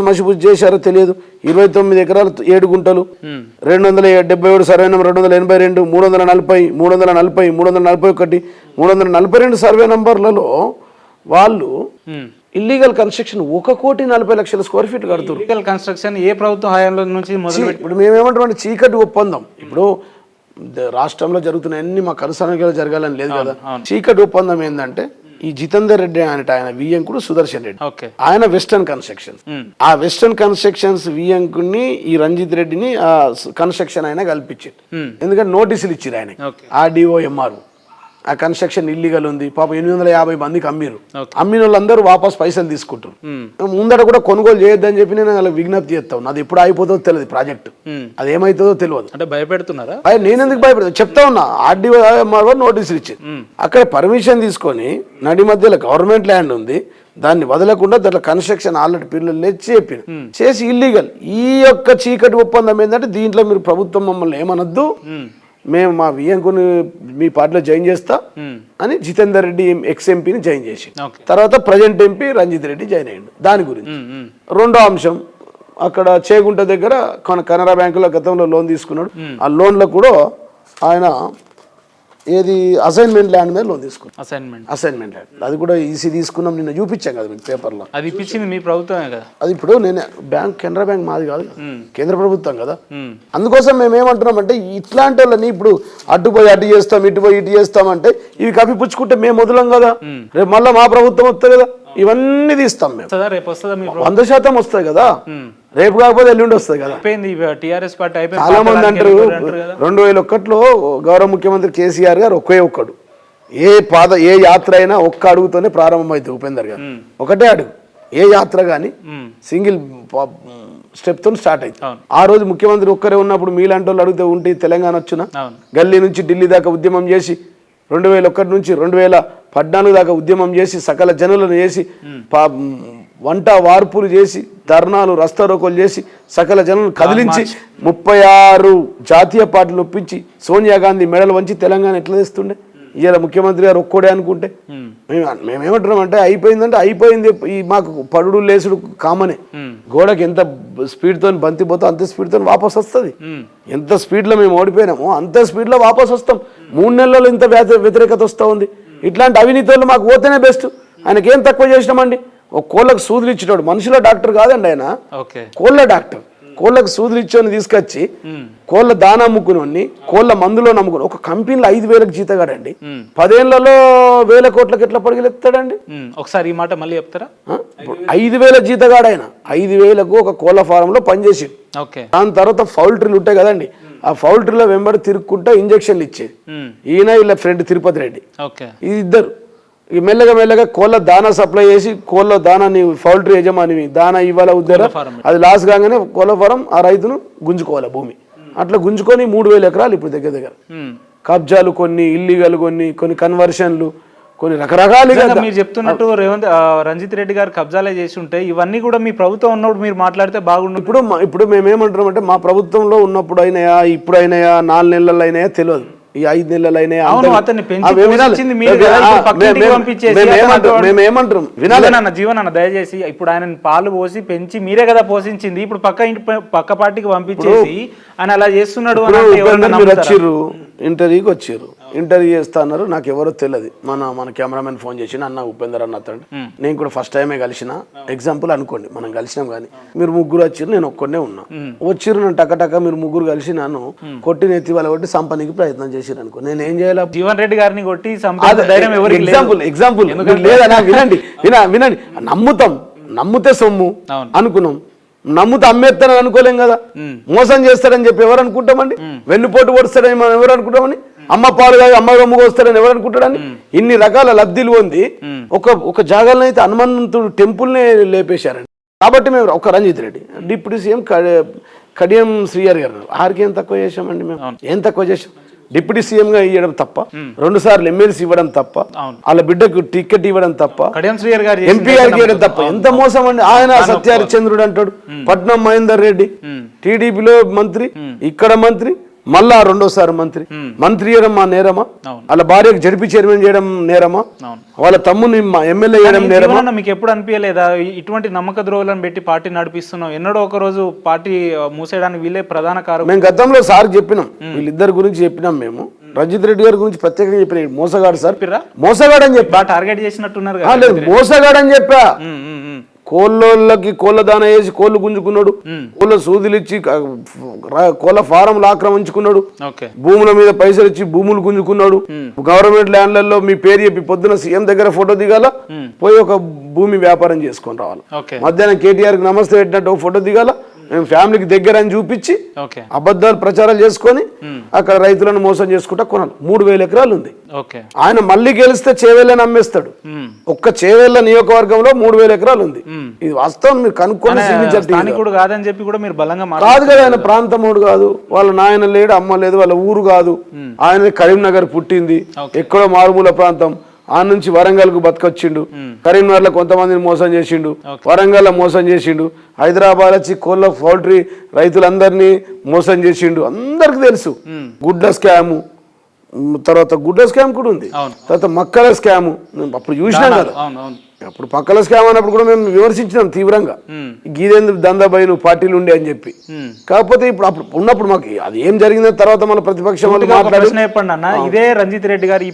S2: మసిబుద్ధి చేశారో తెలియదు. 29 ఎకరాలు 7 గుంటలు, 277 సర్వే నెంబర్ 282, 340, 340, 341, 342 సర్వే నంబర్లలో వాళ్ళు ఇల్లీగల్ కన్స్ట్రక్షన్ 1,40,00,000 స్క్వేర్ ఫీట్ కడుతున్నారు.
S1: ఇల్లీగల్ కన్స్ట్రక్షన్ ఏ ప్రభుత్వ హయాంలో నుంచి మొదలు?
S2: ఇప్పుడు మేమేమంటాం చీకటి ఒప్పందం. ఇప్పుడు రాష్ట్రంలో జరుగుతున్న అన్ని మా కనుసనగా జరగాలని లేదు కదా. చీకటి ఒప్పందం ఏంటంటే, ఈ జితేందర్ రెడ్డి ఆయన వియ్యంకుడు సుదర్శన్ రెడ్డి, ఆయన వెస్టర్న్ కన్స్ట్రక్షన్స్, ఆ వెస్టర్న్ కన్స్ట్రక్షన్స్ వియ్యంకుడిని ఈ రంజిత్ రెడ్డిని కన్స్ట్రక్షన్ ఆయన కల్పించారు. ఎందుకంటే నోటీసులు ఇచ్చారు ఆయన, ఆర్డీఓ ఎంఆర్ఓ. ఆ కన్స్ట్రక్షన్ ఇల్లీగల్ ఉంది, పాపం 850 మందికి అమ్మిన వాళ్ళందరూ వాపస్ పైసలు తీసుకుంటారు. ముందట కూడా కొనుగోలు చేయొద్దని చెప్పి నేను వాళ్ళకి విజ్ఞప్తి చేస్తాను. అది ఎప్పుడు అయిపోతుందో తెలియదు, ప్రాజెక్ట్ అది ఏమైతుందో తెలియదు.
S1: అంటే భయపెడుతున్నారా?
S2: నేను ఎందుకు భయపెడతా చెప్తా ఉన్నా. ఆర్డీఓ నోటీసులు ఇచ్చారు, అక్కడ పర్మిషన్ తీసుకొని నడి మధ్యలో గవర్నమెంట్ ల్యాండ్ ఉంది, దాన్ని వదలకుండా దాంట్లో కన్స్ట్రక్షన్ ఆల్రెడీ పిల్లలు చేసి ఇల్లీగల్. ఈ యొక్క చీకటి ఒప్పందం ఏంటంటే, దీంట్లో మీరు ప్రభుత్వం మమ్మల్ని ఏమనొద్దు, మేము మా వియ్యంకుని మీ పార్టీలో జాయిన్ చేస్తా అని జితేందర్ రెడ్డి ఎక్స్ ఎంపీని జాయిన్ చేసి తర్వాత present MP Ranjith Reddy join అయ్యిండు. దాని గురించి రెండో అంశం, అక్కడ చేగుంట దగ్గర కెనరా బ్యాంకులో గతంలో లోన్ తీసుకున్నాడు. ఆ లోన్లో కూడా ఆయన ఏది అసైన్మెంట్ ల్యాండ్ మీద లోన్ తీసుకున్నాం. అసైన్మెంట్ ల్యాండ్ అది కూడా ఈసీ తీసుకున్నాం. నిన్న చూపించాం కదా మీకు పేపర్లో.
S1: అది ఇప్పించింది మీ ప్రభుత్వమే కదా.
S2: అది ఇప్పుడు నేను కెనరా బ్యాంక్ మాది కాదు, కేంద్ర ప్రభుత్వం కదా. అందుకోసం మేము ఏమంటున్నామంటే ఇట్లాంటి వాళ్ళని ఇప్పుడు అడ్డుపోయి అడ్డు చేస్తాం, ఇటుపోయి ఇటు చేస్తామంటే ఇవి కప్పిపుచ్చుకుంటే మేము వదలం కదా. రేపు మళ్ళీ మా ప్రభుత్వం వస్తుంది కదా, ఇవన్నీ తీస్తాం మేము. 100% వస్తుంది కదా, రేపు కాకపోతే ఎల్లుండి వస్తుంది కదా. చాలా మంది అంటారు 2001లో గౌరవ ముఖ్యమంత్రి కేసీఆర్ గారు ఒక్కడు ఏ యాత్ర అయినా ఒక్క అడుగుతోనే ప్రారంభమైంది. ఉపేందర్ గారు ఒకటే అడుగు, ఏ యాత్ర కానీ సింగిల్ స్టెప్ తో స్టార్ట్ అయింది. ఆ రోజు ముఖ్యమంత్రి ఒక్కరే ఉన్నప్పుడు మీలాంటి వాళ్ళు అడిగితే ఉంటే తెలంగాణ వచ్చిన గల్లీ నుంచి ఢిల్లీ దాకా ఉద్యమం చేసి 2001 నుంచి 2014 దాకా ఉద్యమం చేసి సకల జనులను చేసి వంట వార్పులు చేసి ధర్నాలు రస్తారోకోలు చేసి సకల జనులను కదిలించి 36 జాతీయ పార్టీలు ఒప్పించి సోనియా గాంధీ మెడలు వంచి తెలంగాణ ఎట్లా తెస్తుండే. ఇవాళ ముఖ్యమంత్రి గారు ఒక్కడే అనుకుంటే మేమేమంటున్నాం అంటే అయిపోయిందంటే అయిపోయింది. ఈ మాకు పడుడు లేసుడు కామనే. గోడకి ఎంత స్పీడ్తో బంతి పోతే అంత స్పీడ్తో వాపస్ వస్తుంది. ఎంత స్పీడ్లో మేము ఓడిపోయినామో అంత స్పీడ్లో వాపస్ వస్తాం. 3 నెలల్లో ఇంత వ్యతిరేకత వస్తూ ఉంది. ఇట్లాంటి అవినీతి వాళ్ళు మాకు పోతేనే బెస్ట్. ఆయనకేం తక్కువ చేసినామండి. ఒక కోళ్ళకు సూదులు ఇచ్చేటోడు, మనుషుల డాక్టర్ కాదండి ఆయన, కోళ్ళ డాక్టర్. కోళ్ళకు సూదులు ఇచ్చోని తీసుకొచ్చి కోళ్ళ దానా అమ్ముకుని కోళ్ళ మందులో నమ్ముకుని ఒక కంపెనీలో 5,000కి జీతగాడండి. 10 ఏళ్లలో 1,000 కోట్లకి ఎట్లా పడిగెత్తాడండి.
S1: ఒకసారి ఈ మాట మళ్ళీ చెప్తారా.
S2: 5,000 జీతగాడు ఆయన. 5,000కు ఒక కోళ్ళ ఫారంలో పనిచేసి దాని తర్వాత పౌల్ట్రీలు ఉంటాయి కదండి, ఆ పౌల్ట్రీలో వెంబడి తిరుక్కుంటా ఇంజక్షన్లు ఇచ్చేది ఈయన వీళ్ళ ఫ్రెండ్ తిరుపతి రెడ్డి. ఈ ఇద్దరు మెల్లగా కోళ్ళ దానా సప్లై చేసి కోళ్ళ దానాన్ని పౌల్ట్రీ యజమాని దానా ఇవ్వాల ఉద్దర అది లాస్ కాగానే కోళ్ళ ఫారం ఆ రైతును గుంజుకోవాలి భూమి. అట్లా గుంజుకొని 3,000 ఎకరాలు ఇప్పుడు దగ్గర కబ్జాలు, కొన్ని ఇల్లీగల్, కొన్ని కన్వర్షన్లు, కొన్ని రకరకాలుగా.
S1: మీరు చెప్తున్నట్టు రంజిత్ రెడ్డి గారు కబ్జాలే చేసి ఉంటే ఇవన్నీ కూడా మీ ప్రభుత్వం ఉన్నప్పుడు మీరు మాట్లాడితే బాగుండు.
S2: ఇప్పుడు మేమేమంటున్నాం అంటే మా ప్రభుత్వంలో ఉన్నప్పుడు అయినాయా, ఇప్పుడు అయినాయా, 4 నెలలు అయినాయా తెలియదు, ఈ 5 నెలలు అయినాయా. మేమేమంటాం
S1: వినాలన్న జీవన్ దయచేసి ఇప్పుడు ఆయన పాలు పోసి పెంచి మీరే కదా పోషించింది. ఇప్పుడు పక్క పార్టీకి పంపించేసి ఆయన అలా చేస్తున్నాడు.
S2: వచ్చిర్రు ఇంటర్వ్యూకి వచ్చిర్రు, ఇంటర్వ్యూ చేస్తా అన్నారు. నాకు ఎవరో తెలియదు. మన కెమెరామెన్ ఫోన్ చేసిన అన్న ఉపేందర్ అన్న అతడు. నేను కూడా ఫస్ట్ టైమే కలిసిన. ఎగ్జాంపుల్ అనుకోండి, మనం కలిసినాం కానీ మీరు ముగ్గురు వచ్చిర్రు, నేను ఒక్కనే ఉన్నా. వచ్చిర్రు నన్ను టక మీరు ముగ్గురు కలిసి నన్ను కొట్టి నెత్తి వాళ్ళ కొట్టి సంపనికి ప్రయత్నం చేసిరు అనుకో, నేను ఏం చేయాలి.
S1: జీవన్ రెడ్డి గారిని కొట్టి
S2: ఎగ్జాంపుల్ లేదా వినండి. నమ్మితే సొమ్ము అనుకున్నాం, నమ్ముతే అమ్మేస్తానని అనుకోలేం కదా. మోసం చేస్తారని చెప్పి ఎవరు అనుకుంటామండి. వెన్నుపోటు పొడుస్తాడని మనం ఎవరు అనుకుంటామని. అమ్మ పాలు కాదు అమ్మ రొమ్ముగా వస్తాడని ఎవరు అనుకుంటాడని. ఇన్ని రకాల లబ్ధిలు పొంది ఒక జాగాలను అయితే హనుమంతుడు టెంపుల్నే లేపేశారండి. కాబట్టి మేము ఒక రంజిత్ రెడ్డి డిప్యూటీ సీఎం కడియం శ్రీహరి గారు ఆరికి ఏం తక్కువ చేశామండి. మేము ఏం తక్కువ చేశాం. డిప్యూటీ సీఎం గా ఇవ్వడం తప్ప, 2 సార్లు ఎమ్మెల్సీ ఇవ్వడం తప్ప, వాళ్ళ బిడ్డకు టికెట్ ఇవ్వడం తప్ప, ఎంపీ గారికి ఇవ్వడం తప్ప ఎంత మోసం అండి. ఆయన సత్యహరిచంద్రుడు అంటాడు, పట్నం మహేందర్ రెడ్డి టీడీపీలో మంత్రి, ఇక్కడ మంత్రి, మళ్ళా 2వ మంత్రి చేయడం మా నేరమా? వాళ్ళ భార్యకు జడిపి చైర్మన్ చేయడం నేరమా? వాళ్ళ తమ్ముని ఎమ్మెల్యే చేయడం నేరమా?
S1: మీకు ఎప్పుడు అనిపించలేదా ఇటువంటి నమ్మక ద్రోహులను పెట్టి పార్టీ నడిపిస్తున్నాం? ఎన్నడో ఒక రోజు పార్టీ మూసేయడానికి వీళ్ళే ప్రధాన కారణం.
S2: మేము గతంలో సార్ చెప్పినాం, వీళ్ళిద్దరి గురించి చెప్పినాం. మేము రంజిత్ రెడ్డి గారి గురించి ప్రత్యేకంగా చెప్పిన మోసగాడు సార్, మోసగాడు అని చెప్పి
S1: టార్గెట్ చేసినట్టున్నారు.
S2: మోసగాడు అని చెప్పా. కోళ్ళకి కోళ్ళ దాన వేసి కోళ్ళు గుంజుకున్నాడు, కోళ్ళ సూదులు ఇచ్చి కోళ్ళ ఫారంలు ఆక్రమించుకున్నాడు, భూముల మీద పైసలు ఇచ్చి భూములు గుంజుకున్నాడు. గవర్నమెంట్ ల్యాండ్లలో మీ పేరు చెప్పి పొద్దున సీఎం దగ్గర ఫోటో దిగాల, పోయి ఒక భూమి వ్యాపారం చేసుకొని రావాలి. మధ్యాహ్నం కేటీఆర్ కి నమస్తే పెట్టినట్టు ఒక ఫోటో దిగాల, మేము ఫ్యామిలీకి దగ్గర అని చూపించి అబద్ధాలు ప్రచారాలు చేసుకొని అక్కడ రైతులను మోసం చేసుకుంటా కొనాలి. 3,000 ఎకరాలు ఉంది. ఆయన మళ్ళీ గెలిస్తే చేవేళ్ళని అమ్మేస్తాడు. ఒక్క చేవేళ్ళ నియోజకవర్గంలో 3,000 ఎకరాలు ఉంది. ఇది వాస్తవం, మీరు కనుక్కొని
S1: కాదని చెప్పి కూడా మీరు బలంగా
S2: కాదు కదా. ఆయన ప్రాంతముడు కాదు, వాళ్ళ నాయన లేడు, అమ్మ లేదు, వాళ్ళ ఊరు కాదు. ఆయన కరీంనగర్ పుట్టింది, ఎక్కడో మారుమూల ప్రాంతం. ఆ నుంచి వరంగల్కు బతకొచ్చిండు, కరీంనగర్లో కొంతమందిని మోసం చేసిండు, వరంగల్లో మోసం చేసిండు, హైదరాబాద్ వచ్చి కోళ్ళ పౌల్ట్రీ రైతులందరినీ మోసం చేసిండు, అందరికి తెలుసు. గుడ్ల స్కాము, తర్వాత గుడ్ల స్కామ్ కూడా ఉంది, తర్వాత మక్కల స్కాము అప్పుడు చూసినాం కదా. అప్పుడు పక్కల స్కామ్ అన్నప్పుడు కూడా మేము విమర్శించినాం తీవ్రంగా, గీదేందుకు దందాబాయి నువ్వు పార్టీలు ఉండే అని చెప్పి. కాకపోతే ఇప్పుడు అప్పుడు ఉన్నప్పుడు మాకు అది ఏం జరిగిందో తర్వాత మన ప్రతిపక్షం
S1: చెప్పండి అన్న, ఇదే రంజిత్ రెడ్డి గారు ఈ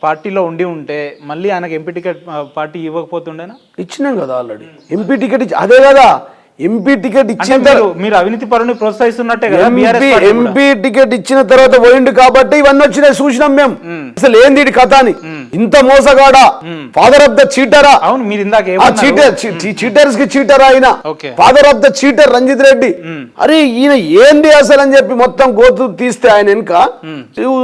S1: పార్టీలో ఉండి ఉంటే మళ్ళీ ఆయనకు ఎంపీ టికెట్ పార్టీ ఇవ్వకపోతుండేనా?
S2: ఇచ్చినాం కదా ఆల్రెడీ ఎంపీ టికెట్ అదే కదా ఎంపీ టికెట్ ఇచ్చిన
S1: మీరు అవినీతి పరుని ప్రోత్సహిస్తున్నట్టే కదా.
S2: ఎంపీ టికెట్ ఇచ్చిన తర్వాత పోయిండు కాబట్టి ఇవన్నీ వచ్చినాయి చూసినాం మేము. అసలు ఏంది కథ అని, ఇంత మోసగాడా, ఫాదర్ ఆఫ్ ద చీటరా.
S1: అవును, మీరు ఇందాక
S2: చీటర్స్ కి చీటరా ఆయన, father of the cheater Ranjith Reddy. అరే ఈయన ఏంది అసలు అని చెప్పి మొత్తం గోతు తీస్తే ఆయన వెనుక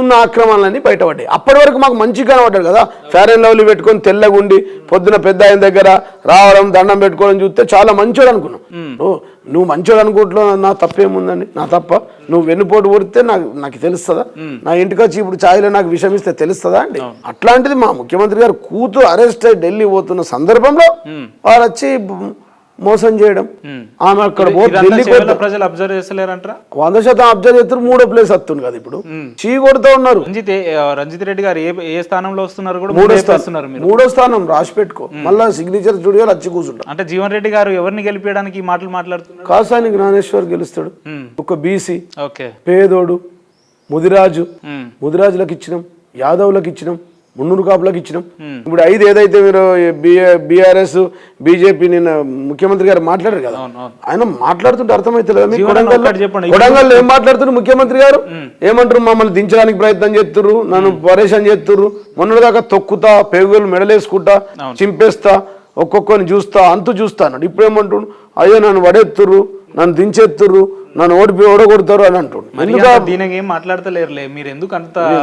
S2: ఉన్న ఆక్రమణలన్నీ బయటపడ్డాయి. అప్పటి వరకు మాకు మంచిగా కనబడ్డాడు కదా, ఫేర్ అండ్ లవ్లీ పెట్టుకొని తెల్లగుండి పొద్దున పెద్ద ఆయన దగ్గర రావడం దండం పెట్టుకోవడం చూస్తే చాలా మంచోడు అనుకున్నాం. నువ్వు మంచోడు అనుకుంటున్నావు, నా తప్పేముందండి, నా తప్ప నువ్వు వెన్నుపోటు కొడితే నాకు తెలుస్తుందా, నా ఇంటికి వచ్చి ఇప్పుడు ఛాయ్లో నాకు విషయం ఇస్తే తెలుస్తుందా అండి. అట్లాంటిది మా ముఖ్యమంత్రి గారు కూతురు అరెస్ట్ అయ్యి ఢిల్లీ పోతున్న సందర్భంలో వారు వచ్చి మోసం చేయడం, ఆమె అక్కడ
S1: ప్రజలు అబ్జర్వ్ చేస్తలేరంటారా?
S2: 100% అబ్జర్వ్ చేస్తారు. 3వ ప్లేస్ వస్తుంది కదా ఇప్పుడు, చీ కొడుతూ ఉన్నారు.
S1: రంజిత్ రెడ్డి గారు ఏ స్థానంలో వస్తున్నారు?
S2: 3వ స్థానం రాసి పెట్టుకో, మళ్ళీ సిగ్నేచర్ స్టూడియో వచ్చి కూర్చుంటాం.
S1: అంటే జీవన్ రెడ్డి గారు ఎవరిని గెలిపించడానికి ఈ మాటలు మాట్లాడుతున్నారు?
S2: కాసాని జ్ఞానేశ్వర్ గెలుస్తాడు, ఒక బీసీ పేదోడు, ముదిరాజులకు ఇచ్చినాం, యాదవులకు ఇచ్చినాం, మున్నూరు కాపులకు ఇచ్చినాం. ఇప్పుడు 5 ఏదైతే మీరు బీఆర్ఎస్ బీజేపీ నిన్న ముఖ్యమంత్రి గారు మాట్లాడారు కదా, ఆయన మాట్లాడుతుంటే అర్థమైతే కొడంగల్లో ఏం మాట్లాడుతున్నారు ముఖ్యమంత్రి గారు? ఏమంటారు, మమ్మల్ని దించడానికి ప్రయత్నం చేస్తుర్రు, నన్ను పరేషాన్ చేస్తుర్రు, మొన్నటిదాకా తొక్కుతా, పెగులు మెడలేసుకుంటా, చింపేస్తా, ఒక్కొక్కరిని చూస్తా, అంతు చూస్తా అన్నాడు. ఇప్పుడు ఏమంటుండు, అయ్యో నన్ను వడెత్తుర్రు, నన్ను దించెత్తుర్రు, నన్ను ఓడగొడతారు అని అంటుండు.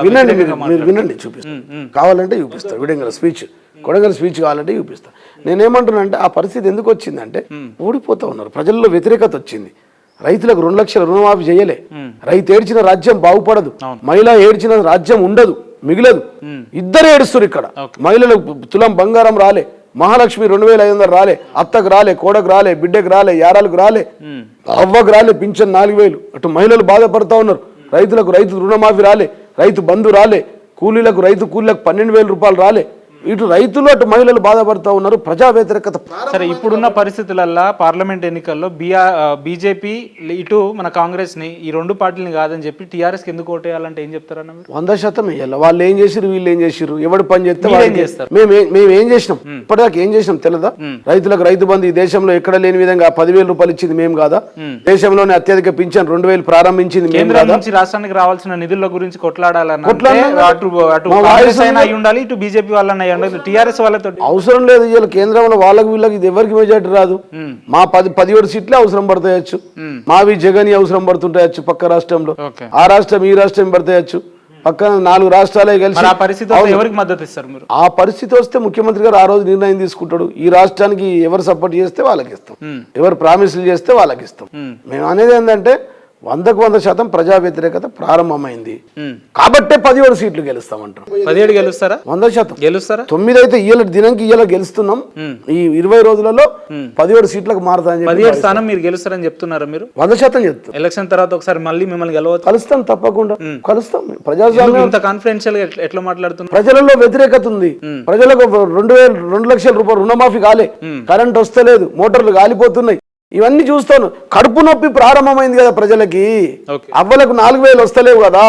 S2: వినండి, మీరు వినండి, చూపిస్తాను, కావాలంటే చూపిస్తాను. కొడంగల్ స్పీచ్ కావాలంటే చూపిస్తాను. నేనేమంటున్నానంటే ఆ పరిస్థితి ఎందుకు వచ్చిందంటే ఓడిపోతా ఉన్నారు, ప్రజల్లో వ్యతిరేకత వచ్చింది. రైతులకు 2 లక్షల రుణమాఫీ చేయలే, రైతు ఏడ్చిన రాజ్యం బాగుపడదు, మహిళ ఏడ్చిన రాజ్యం ఉండదు, మిగిలదు. ఇద్దరు ఏడుస్తారు ఇక్కడ. మహిళలకు తులం బంగారం రాలే, మహాలక్ష్మి 2500 రాలే, అత్తకు రాలే, కోడకు రాలే, బిడ్డకు రాలే, యారాలకు రాలే, అవ్వకు రాలే, పింఛన్ 4000. అటు మహిళలు బాధపడతా ఉన్నారు. రైతులకు రైతు రుణమాఫీ రాలే, రైతు బంధు రాలే, రైతు కూలీలకు 12,000 రూపాయలు రాలే. ఇటు రైతులు అటు మహిళలు బాధపడుతూ ఉన్నారు. ప్రజా వ్యతిరేకత.
S1: సరే, ఇప్పుడున్న పరిస్థితులలో పార్లమెంట్ ఎన్నికల్లో బీజేపీ ఇటు మన కాంగ్రెస్ ని, ఈ 2 పార్టీని కాదని చెప్పి టీఆర్ఎస్ కి ఎందుకు ఓటేయాలంటే ఏం చెప్తారన్న?
S2: 100% వేయాలి. వాళ్ళు ఏం చేసిరు, వీళ్ళు ఏం చేసిరు, ఎవడు పని చేస్తే మేము ఏం చేసినాం, ఇప్పటిదాకా ఏం చేసినాం తెలదా? రైతులకు రైతు బంధు ఈ దేశంలో ఎక్కడ లేని విధంగా 10,000 రూపాయలు ఇచ్చింది మేము కాదా? దేశంలోనే అత్యధిక పింఛన్ 2,000 ప్రారంభించింది మేము కాదా?
S1: రాష్ట్రానికి రావాల్సిన నిధుల గురించి కొట్లాడాలన్నా ఉండాలి, ఇటు బీజేపీ వాళ్ళని టీఆర్ఎస్ వాళ్ళతో
S2: అవసరం లేదు. ఇవాళ కేంద్రంలో వాళ్ళకి వీళ్ళకి ఇది ఎవరికి మెజార్టీ రాదు. మా 17 సీట్లే అవసరం పడతాయచ్చు, మావి జగన్ అవసరం పడుతుంటాయచ్చు పక్క రాష్ట్రంలో, ఆ రాష్ట్రం ఈ రాష్ట్రం పడతాయచ్చు, పక్కన 4 రాష్ట్రాలే కలిసి.
S1: ఎవరికి మద్దతు ఇస్తారు మీరు?
S2: ఆ పరిస్థితి వస్తే ముఖ్యమంత్రి గారు ఆ రోజు నిర్ణయం తీసుకుంటాడు. ఈ రాష్ట్రానికి ఎవరు సపోర్ట్ చేస్తే వాళ్ళకి ఇస్తాం, ఎవరు ప్రామిసులు చేస్తే వాళ్ళకి ఇస్తాం. మేము అనేది ఏంటంటే 100% ప్రజా వ్యతిరేకత ప్రారంభమైంది కాబట్టే 17 సీట్లు గెలుస్తామంటాం.
S1: 17 గెలుస్తారా?
S2: 100%
S1: గెలుస్తారా?
S2: 9 అయితే ఇయ్యాల దినంకి ఇయ్యాల గెలుస్తున్నాం. ఈ 20 రోజులలో 17 సీట్లకు మారుతామని
S1: 17 స్థానం మీరు గెలుస్తారని చెప్తున్నారా? మీరు
S2: 100% చెప్తాం.
S1: ఎలక్షన్ తర్వాత ఒకసారి మళ్ళీ మిమ్మల్ని
S2: కలుస్తాం, తప్పకుండా కలుస్తాం. ప్రజాస్వామ్యం
S1: ఇంత కాన్ఫిడెన్షియల్ ఎట్లా మాట్లాడుతున్నారు?
S2: ప్రజలలో వ్యతిరేకత ఉంది. ప్రజలకు 2 లక్షల రూపాయలు రుణమాఫీ కాలే, కరెంట్ వస్తలేదు, మోటార్లు కాలిపోతున్నాయి. ఇవన్నీ చూస్తాను. కడుపు నొప్పి ప్రారంభమైంది కదా ప్రజలకి. అవ్వలకు 4,000 వస్తలేవు కదా,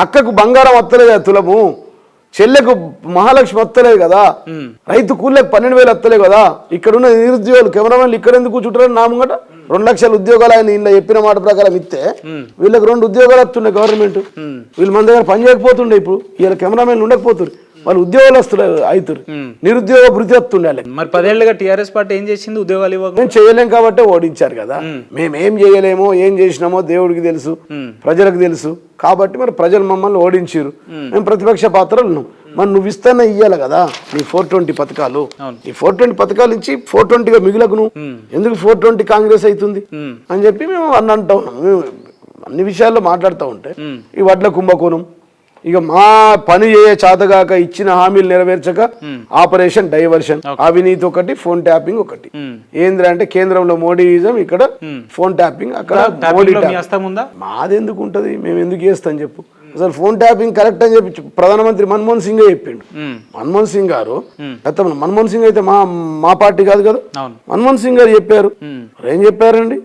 S2: అక్కకు బంగారం వస్తలేదు తులము, చెల్లెకు మహాలక్ష్మి వస్తలేదు కదా, రైతు కూలీలకు 12,000 వస్తలేవు కదా. ఇక్కడున్న నిరుద్యోగులు కెమెరామెన్లు ఇక్కడ ఎందుకు కూర్చుంటారని నా ముంగట 2 లక్షల ఉద్యోగాలు ఆయన ఇలా చెప్పిన మాట ప్రకారం ఇస్తే వీళ్ళకి 2 ఉద్యోగాలు వస్తుండే గవర్నమెంట్. వీళ్ళు మన దగ్గర పని చేయకపోతుండే. ఇప్పుడు వీళ్ళ కెమెరామెన్లు ఉండకపోతుంది, వాళ్ళు ఉద్యోగాలు వస్తున్నారు, అవుతారు, నిరుద్యోగ భృతి వస్తుండే.
S1: మరి 10 ఏళ్ళుగా టీఆర్ఎస్ పార్టీ ఏం చేసింది? ఉద్యోగాలు ఇవ్వక
S2: మేము చేయలేం కాబట్టి ఓడించారు కదా. మేమేం చేయలేమో, ఏం చేసినామో దేవుడికి తెలుసు, ప్రజలకు తెలుసు. కాబట్టి మరి ప్రజలు మమ్మల్ని ఓడించారు, మేము ప్రతిపక్ష పాత్రలు ఉన్నాం. మరి నువ్వు ఇస్తానే ఇయ్యాలి కదా నీ 420 పథకాలు. ఈ 420 పథకాలు ఇచ్చి 420గా మిగులకు నువ్వు ఎందుకు 420 కాంగ్రెస్ అవుతుంది అని చెప్పి మేము అంటా ఉన్నాం. అన్ని విషయాల్లో మాట్లాడుతూ ఉంటే ఈ వడ్ల కుంభకోణం, ఇక మా పని చేయ చేతగాక ఇచ్చిన హామీలు నెరవేర్చక ఆపరేషన్ డైవర్షన్, అవినీతి ఒకటి, ఫోన్ ట్యాపింగ్ ఒకటి. ఏంద్రా అంటే కేంద్రంలో మోడీయిజం, ఇక్కడ ఫోన్ ట్యాపింగ్, అక్కడ మోడీ మాదెందుకు ఉంటది, మేము ఎందుకు చేస్తాం చెప్పు. అసలు ఫోన్ ట్యాపింగ్ కరెక్ట్ అని చెప్పి ప్రధానమంత్రి మన్మోహన్ సింగ్ చెప్పిండు. మన్మోహన్ సింగ్ గారు గతంలో, మన్మోహన్ సింగ్ అయితే మా పార్టీ కాదు కదా, మన్మోహన్ సింగ్ గారు చెప్పారు. ఏం చెప్పారండి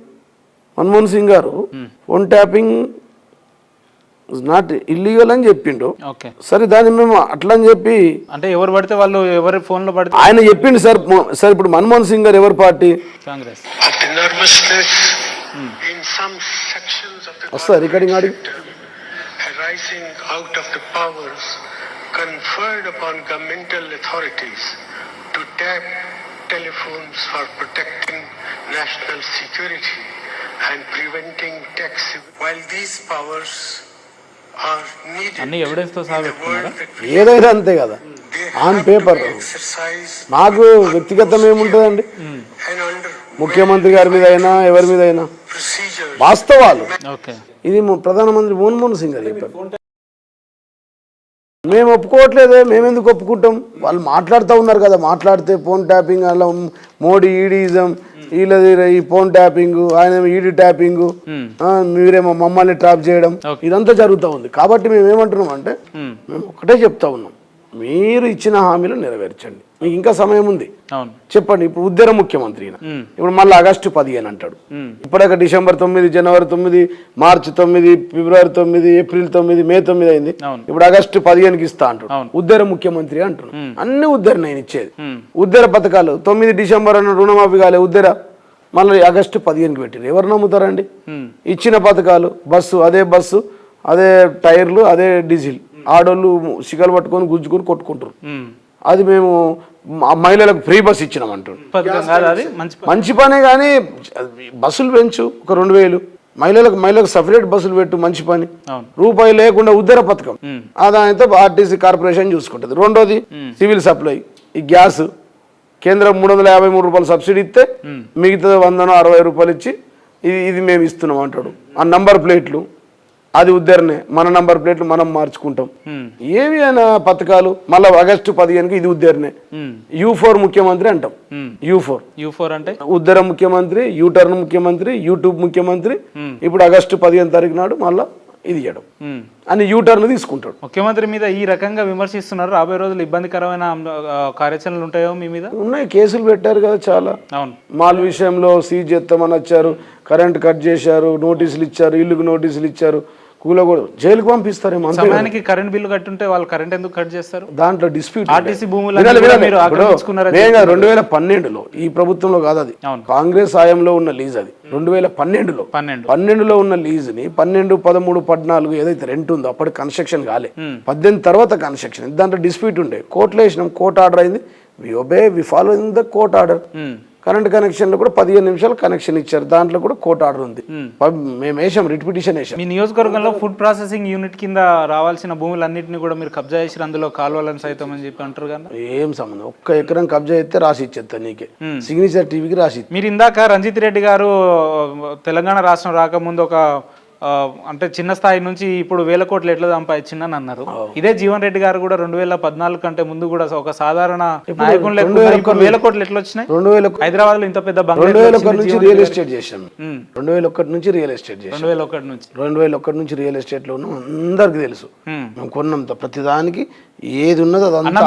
S2: మన్మోహన్ సింగ్ గారు? ఫోన్ ట్యాపింగ్ నాట్ ఇల్లీగల్ అని చెప్పిండు. సరే దాన్ని మేము అట్లా అని చెప్పి,
S1: అంటే ఎవరు పడితే వాళ్ళు ఎవరి ఫోన్ లో పడితే
S2: ఆయన చెప్పిండు. సార్ సార్ ఇప్పుడు మన్మోహన్ సింగ్ గారు ఎవరి పార్టీ?
S1: కాంగ్రెస్.
S2: వస్తా recording Audi
S5: arising out of the powers conferred upon governmental authorities to tap telephones for protecting national security and preventing tax. While these powers are needed,
S1: అన్ని ఎవిడెన్స్ తో సహా పెట్టుకున్నారా?
S2: ఏదైనా అంతే కదా, ఆన్ పేపర్. నాకు వ్యక్తిగతం ఏముంటుందండి, ముఖ్యమంత్రి గారి మీద అయినా ఎవరి మీద అయినా వాస్తవాలు. ఇది ప్రధానమంత్రి మన్మోహన్ సింగ్ గారు చెప్పారు. మేము ఒప్పుకోవట్లేదే, మేము ఎందుకు ఒప్పుకుంటాం? వాళ్ళు మాట్లాడుతూ ఉన్నారు కదా, మాట్లాడితే ఫోన్ ట్యాపింగ్, అలా మోడీ ఈడీజం, వీళ్ళది ఈ ఫోన్ ట్యాపింగ్, ఆయన ఈడీ ట్యాపింగ్, మీరేమో మమ్మల్ని ట్రాప్ చేయడం, ఇదంతా జరుగుతూ ఉంది. కాబట్టి మేము ఏమంటున్నాం అంటే, మేము ఒకటే చెప్తా ఉన్నాం, మీరు ఇచ్చిన హామీలు నెరవేర్చండి. మీకు ఇంకా సమయం ఉంది, చెప్పండి. ఇప్పుడు ఉద్యమ ముఖ్యమంత్రి ఇప్పుడు మళ్ళీ ఆగస్టు 15 అంటాడు. ఇప్పటిక డిసెంబర్ 9, జనవరి 9, మార్చి 9, ఫిబ్రవరి 9, ఏప్రిల్ 9, మే 9 అయింది. ఇప్పుడు ఆగస్టు 15కి ఇస్తా అంటాడు. ఉద్యమ ముఖ్యమంత్రి అంటున్నాడు. అన్ని ఉద్దర నేను ఇచ్చేది. ఉద్దర పథకాలు 9 డిసెంబర్ అన్న రుణమాఫీ కాలే, ఉద్దర మళ్ళీ ఆగస్టు 15కి పెట్టారు. ఎవరు నమ్ముతారండి? ఇచ్చిన పథకాలు, బస్సు అదే టైర్లు, అదే డీజిల్, ఆడోళ్ళు శిఖలు పట్టుకొని గుంజుకొని కొట్టుకుంటారు. అది మేము మహిళలకు ఫ్రీ బస్ ఇచ్చినాం అంటాడు. మంచి పనే, కానీ బస్సులు పెంచు, ఒక 2000 మహిళలకు సపరేట్ బస్సులు పెట్టు, మంచి పని. రూపాయి లేకుండా ఉద్దర పథకం, ఆదాయంతో ఆర్టీసీ కార్పొరేషన్ చూసుకుంటుంది. రెండోది సివిల్ సప్లై, ఈ గ్యాస్ కేంద్రం 353 రూపాయలు సబ్సిడీ ఇస్తే మిగతా 160 రూపాయలు ఇచ్చి ఇది మేము ఇస్తున్నాం అంటాడు. ఆ నంబర్ ప్లేట్లు అది ఉద్దరనే, మన నంబర్ ప్లేట్లు మనం మార్చుకుంటాం. ఏవి అయినా పథకాలు మళ్ళీ ఆగస్టు 15కి ఇది ఉద్దరనే. U4 ముఖ్యమంత్రి అంటాం. U4 అంటే ఉద్దర ముఖ్యమంత్రి, యూటర్న్ ముఖ్యమంత్రి, యూట్యూబ్ ముఖ్యమంత్రి. ఇప్పుడు ఆగస్టు 15 తారీఖు నాడు మళ్ళా ఇది చేయడం అని యూటర్న్ తీసుకుంటాడు.
S1: ముఖ్యమంత్రి మీద ఈ రకంగా విమర్శిస్తున్నారు. రాబోయే రోజులు ఇబ్బందికరమైన కార్యాచరణలు ఉంటాయో మీ మీద?
S2: ఉన్నాయి, కేసులు పెట్టారు కదా చాలా. మాల్ విషయంలో సీజ్ చేస్తామని వచ్చారు, కరెంట్ కట్ చేశారు, నోటీసులు ఇచ్చారు, ఇల్లుకు నోటీసులు ఇచ్చారు, కూల కూడా జైలుకు పంపిస్తారేమో.
S1: సమయానికి కరెంట్ బిల్లు కట్టుంటే వాళ్ళు కరెంట్ ఎందుకు కట్ చేస్తారు?
S2: దాంట్లో డిస్ప్యూట్.
S1: ఆర్టీసీ భూములు
S2: 2012లో ఈ ప్రభుత్వంలో కాదు, అది కాంగ్రెస్ హయాంలో ఉన్న లీజ్. అది 2012లో ఉన్న లీజ్ ని 12, 13, 14 ఏదైతే రెంట్ ఉందో అప్పటి కన్స్ట్రక్షన్ కాలే, 18 తర్వాత కన్స్ట్రక్షన్. దాంట్లో డిస్ప్యూట్ ఉండే, కోర్టులో వేసినాం, కోర్టు ఆర్డర్ అయింది. We follow in the court order. Current connection లో కూడా 15 నిమిషాలు కనెక్షన్ ఇచ్చారు, దాంట్లో కూడా కోర్టు ఆర్డర్ ఉంది. మేము వేసాం, రిట్ పిటిషన్ వేసాం.
S1: మీ నియోజకవర్గంలో ఫుడ్ ప్రాసెసింగ్ యూనిట్ కింద రావాల్సిన భూములన్నింటినీ కూడా మీరు కబ్జా చేసి అందులో కాలువలను సైతం అని చెప్పి అంటారు కదా,
S2: ఏం సంబంధం? 1 ఎకరం కబ్జా అయితే రాసి ఇచ్చేస్తా నీకే, సిగ్నేచర్ టీవీకి రాసి.
S1: మీరు ఇందాక రంజిత్ రెడ్డి గారు తెలంగాణ రాష్ట్రం రాకముందు ఒక అంటే చిన్న స్థాయి నుంచి ఇప్పుడు 1000 కోట్లు ఎట్లా సంపాదించిందని అన్నారు. ఇదే జీవన్ రెడ్డి గారు కూడా 2014 కంటే ముందు కూడా ఒక సాధారణ నాయకులు 1000 కోట్లు ఎట్లా వచ్చినాయి? హైదరాబాద్ లో ఇంత పెద్ద
S2: 2001 నుంచి రియల్ ఎస్టేట్ చేసాం. 2001 నుంచి రియల్ ఎస్టేట్ చేసాం.
S1: 2001
S2: నుంచి రియల్ ఎస్టేట్ లో ఉన్నాం, అందరికి తెలుసు. మేము కొన్నంత ప్రతిదానికి ఏది ఉన్నదో అదంతా.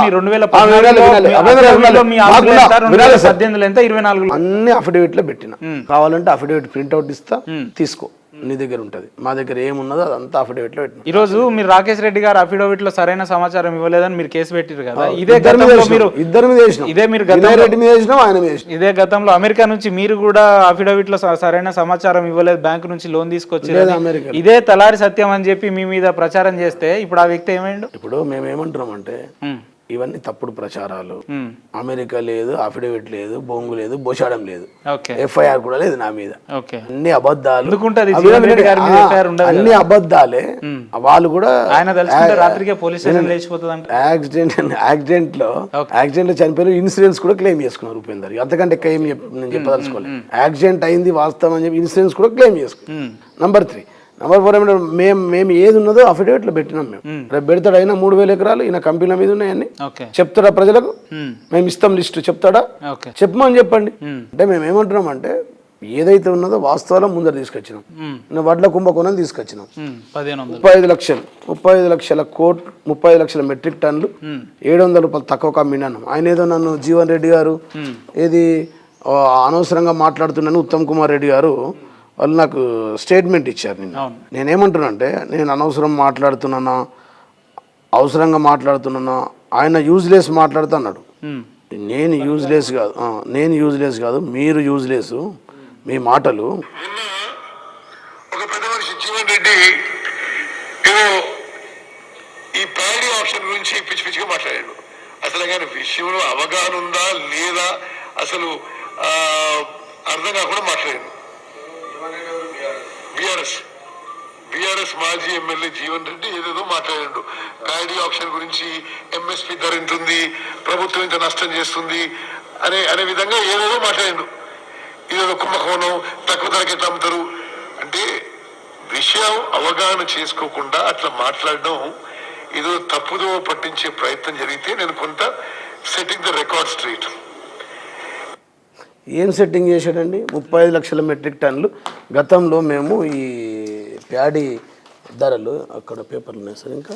S2: అన్ని అఫిడవిట్ లో పెట్టిన, కావాలంటే అఫిడవిట్ ప్రింట్అవుట్ ఇస్తా, తీసుకో, నీ దగ్గర ఉంటది. మా దగ్గర ఏమున్నదో అదంతా అఫిడవిట్ లో పెట్టిన.
S1: ఈ రోజు మీరు రాకేష్ రెడ్డి గారు అఫిడవిట్ లో సరైన సమాచారం ఇవ్వలేదని మీరు కేసు పెట్టారు కదా, ఇదే గతంలో అమెరికా నుంచి మీరు కూడా అఫిడవిట్ లో సరైన సమాచారం ఇవ్వలేదు, బ్యాంకు నుంచి లోన్ తీసుకొచ్చి ఇదే తలారి సత్యం అని చెప్పి మీ మీద ప్రచారం చేస్తే ఇప్పుడు ఆ వ్యక్తి ఏమైండు?
S2: ఇప్పుడు మేము ఏమంటున్నాం అంటే, ఇవన్నీ తప్పుడు ప్రచారాలు. అమెరికా లేదు, అఫిడవిట్ లేదు, బొంగు లేదు, బోషాడం లేదు, ఎఫ్ఐఆర్ కూడా లేదు నా మీద. అన్ని అబద్ధాలు, అన్ని అబద్ధాలే. వాళ్ళు కూడా యాక్సిడెంట్ లో చనిపోయిన ఇన్సూరెన్స్ కూడా క్లెయిమ్ చేసుకున్నారు ఉపేందర్. అంతకంటే నేను చెప్పదలుచుకోలేదు. యాక్సిడెంట్ అయింది వాస్తవం అని చెప్పి ఇన్సూరెన్స్ కూడా క్లెయిమ్ చేసుకున్నారు. నంబర్ 3 నెంబర్ 4 ఏమంటే మేము ఏది ఉన్నదో అఫిడవిట్లో పెట్టినాం మేము. రేపు పెడతాడు అయినా 3,000 ఎకరాలు ఈయన కంపెనీల మీద ఉన్నాయని చెప్తాడా ప్రజలకు? మేము ఇస్తాం లిస్టు చెప్తాడా? చెప్పమని చెప్పండి. అంటే మేము ఏమంటున్నాం అంటే ఏదైతే ఉన్నదో వాస్తవాలు ముందర తీసుకొచ్చినాం. వడ్ల కుంభకోణం తీసుకొచ్చినాం. 35 లక్షల మెట్రిక్ టన్నులు 700 రూపాయలు తక్కువ కమ్మినాను. ఆయన ఏదో నన్ను జీవన్ రెడ్డి గారు ఏది అనవసరంగా మాట్లాడుతున్నాను ఉత్తమ్ కుమార్ రెడ్డి గారు వాళ్ళు నాకు స్టేట్మెంట్ ఇచ్చారు. నేనేమంటున్నా అంటే నేను అవసరంగా మాట్లాడుతున్నానా ఆయన యూజ్లెస్ మాట్లాడుతున్నాడు. నేను యూజ్లెస్ కాదు మీరు యూజ్లెస్. మీ మాటలు
S3: ఒక పెద్ద మనిషి జీవన్ రెడ్డి ఏదో ఈ ప్యాడీ ఆప్షన్ గురించి పిచ్చి పిచ్చిగా మాట్లాడాడు. అసలు కానీ విషయంలో అవగాహన ఉందా లేదా అసలు అర్థం కాకుండా మాట్లాడాడు. బీఆర్ఎస్ మాజీ ఎమ్మెల్యే జీవన్ రెడ్డి ఏదేదో మాట్లాడాడు. ప్యాడీ ఆప్షన్ గురించి ఎంఎస్పీ ధర ఉంటుంది, ప్రభుత్వం ఇంత నష్టం చేస్తుంది అనే విధంగా ఏదేదో మాట్లాడాడు. ఇదేదో కుంభకోణం, తక్కువ ధరకి ఎట్లా అమ్ముతారు అంటే విషయం అవగాహన చేసుకోకుండా అట్లా మాట్లాడడం ఏదో తప్పుదో పట్టించే ప్రయత్నం జరిగితే నేను కొంత సెట్టింగ్ ద రికార్డ్ స్ట్రీట్.
S2: ఏం సెట్టింగ్ చేశాడండి? 35 లక్షల మెట్రిక్ టన్నులు గతంలో మేము ఈ ప్యాడీ ధరలు అక్కడ పేపర్లు ఉన్నాయి సార్, ఇంకా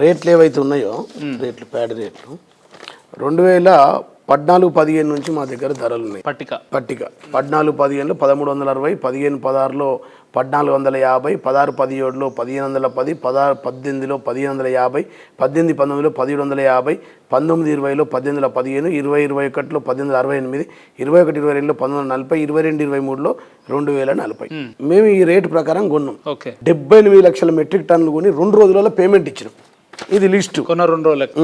S2: రేట్లు ఏవైతే ఉన్నాయో ప్యాడీ రేట్లు 2014-15 నుంచి మా దగ్గర ధరలు ఉన్నాయి. పట్టిక 14-15లో 1360, 15-16లో 1450, 16-17లో 1510, 16-18లో 1550, 18-19లో 1750, 19-20లో 1815, 20-21లో 1868, 21-22లో 1940, 22-23లో 2040. మేము ఈ రేటు ప్రకారం కొన్నాం. 78 లక్షల మెట్రిక్ టన్నులు కొని 2 రోజులలో పేమెంట్ ఇచ్చినాం. ఇది లిస్టు 2 రోజులకు.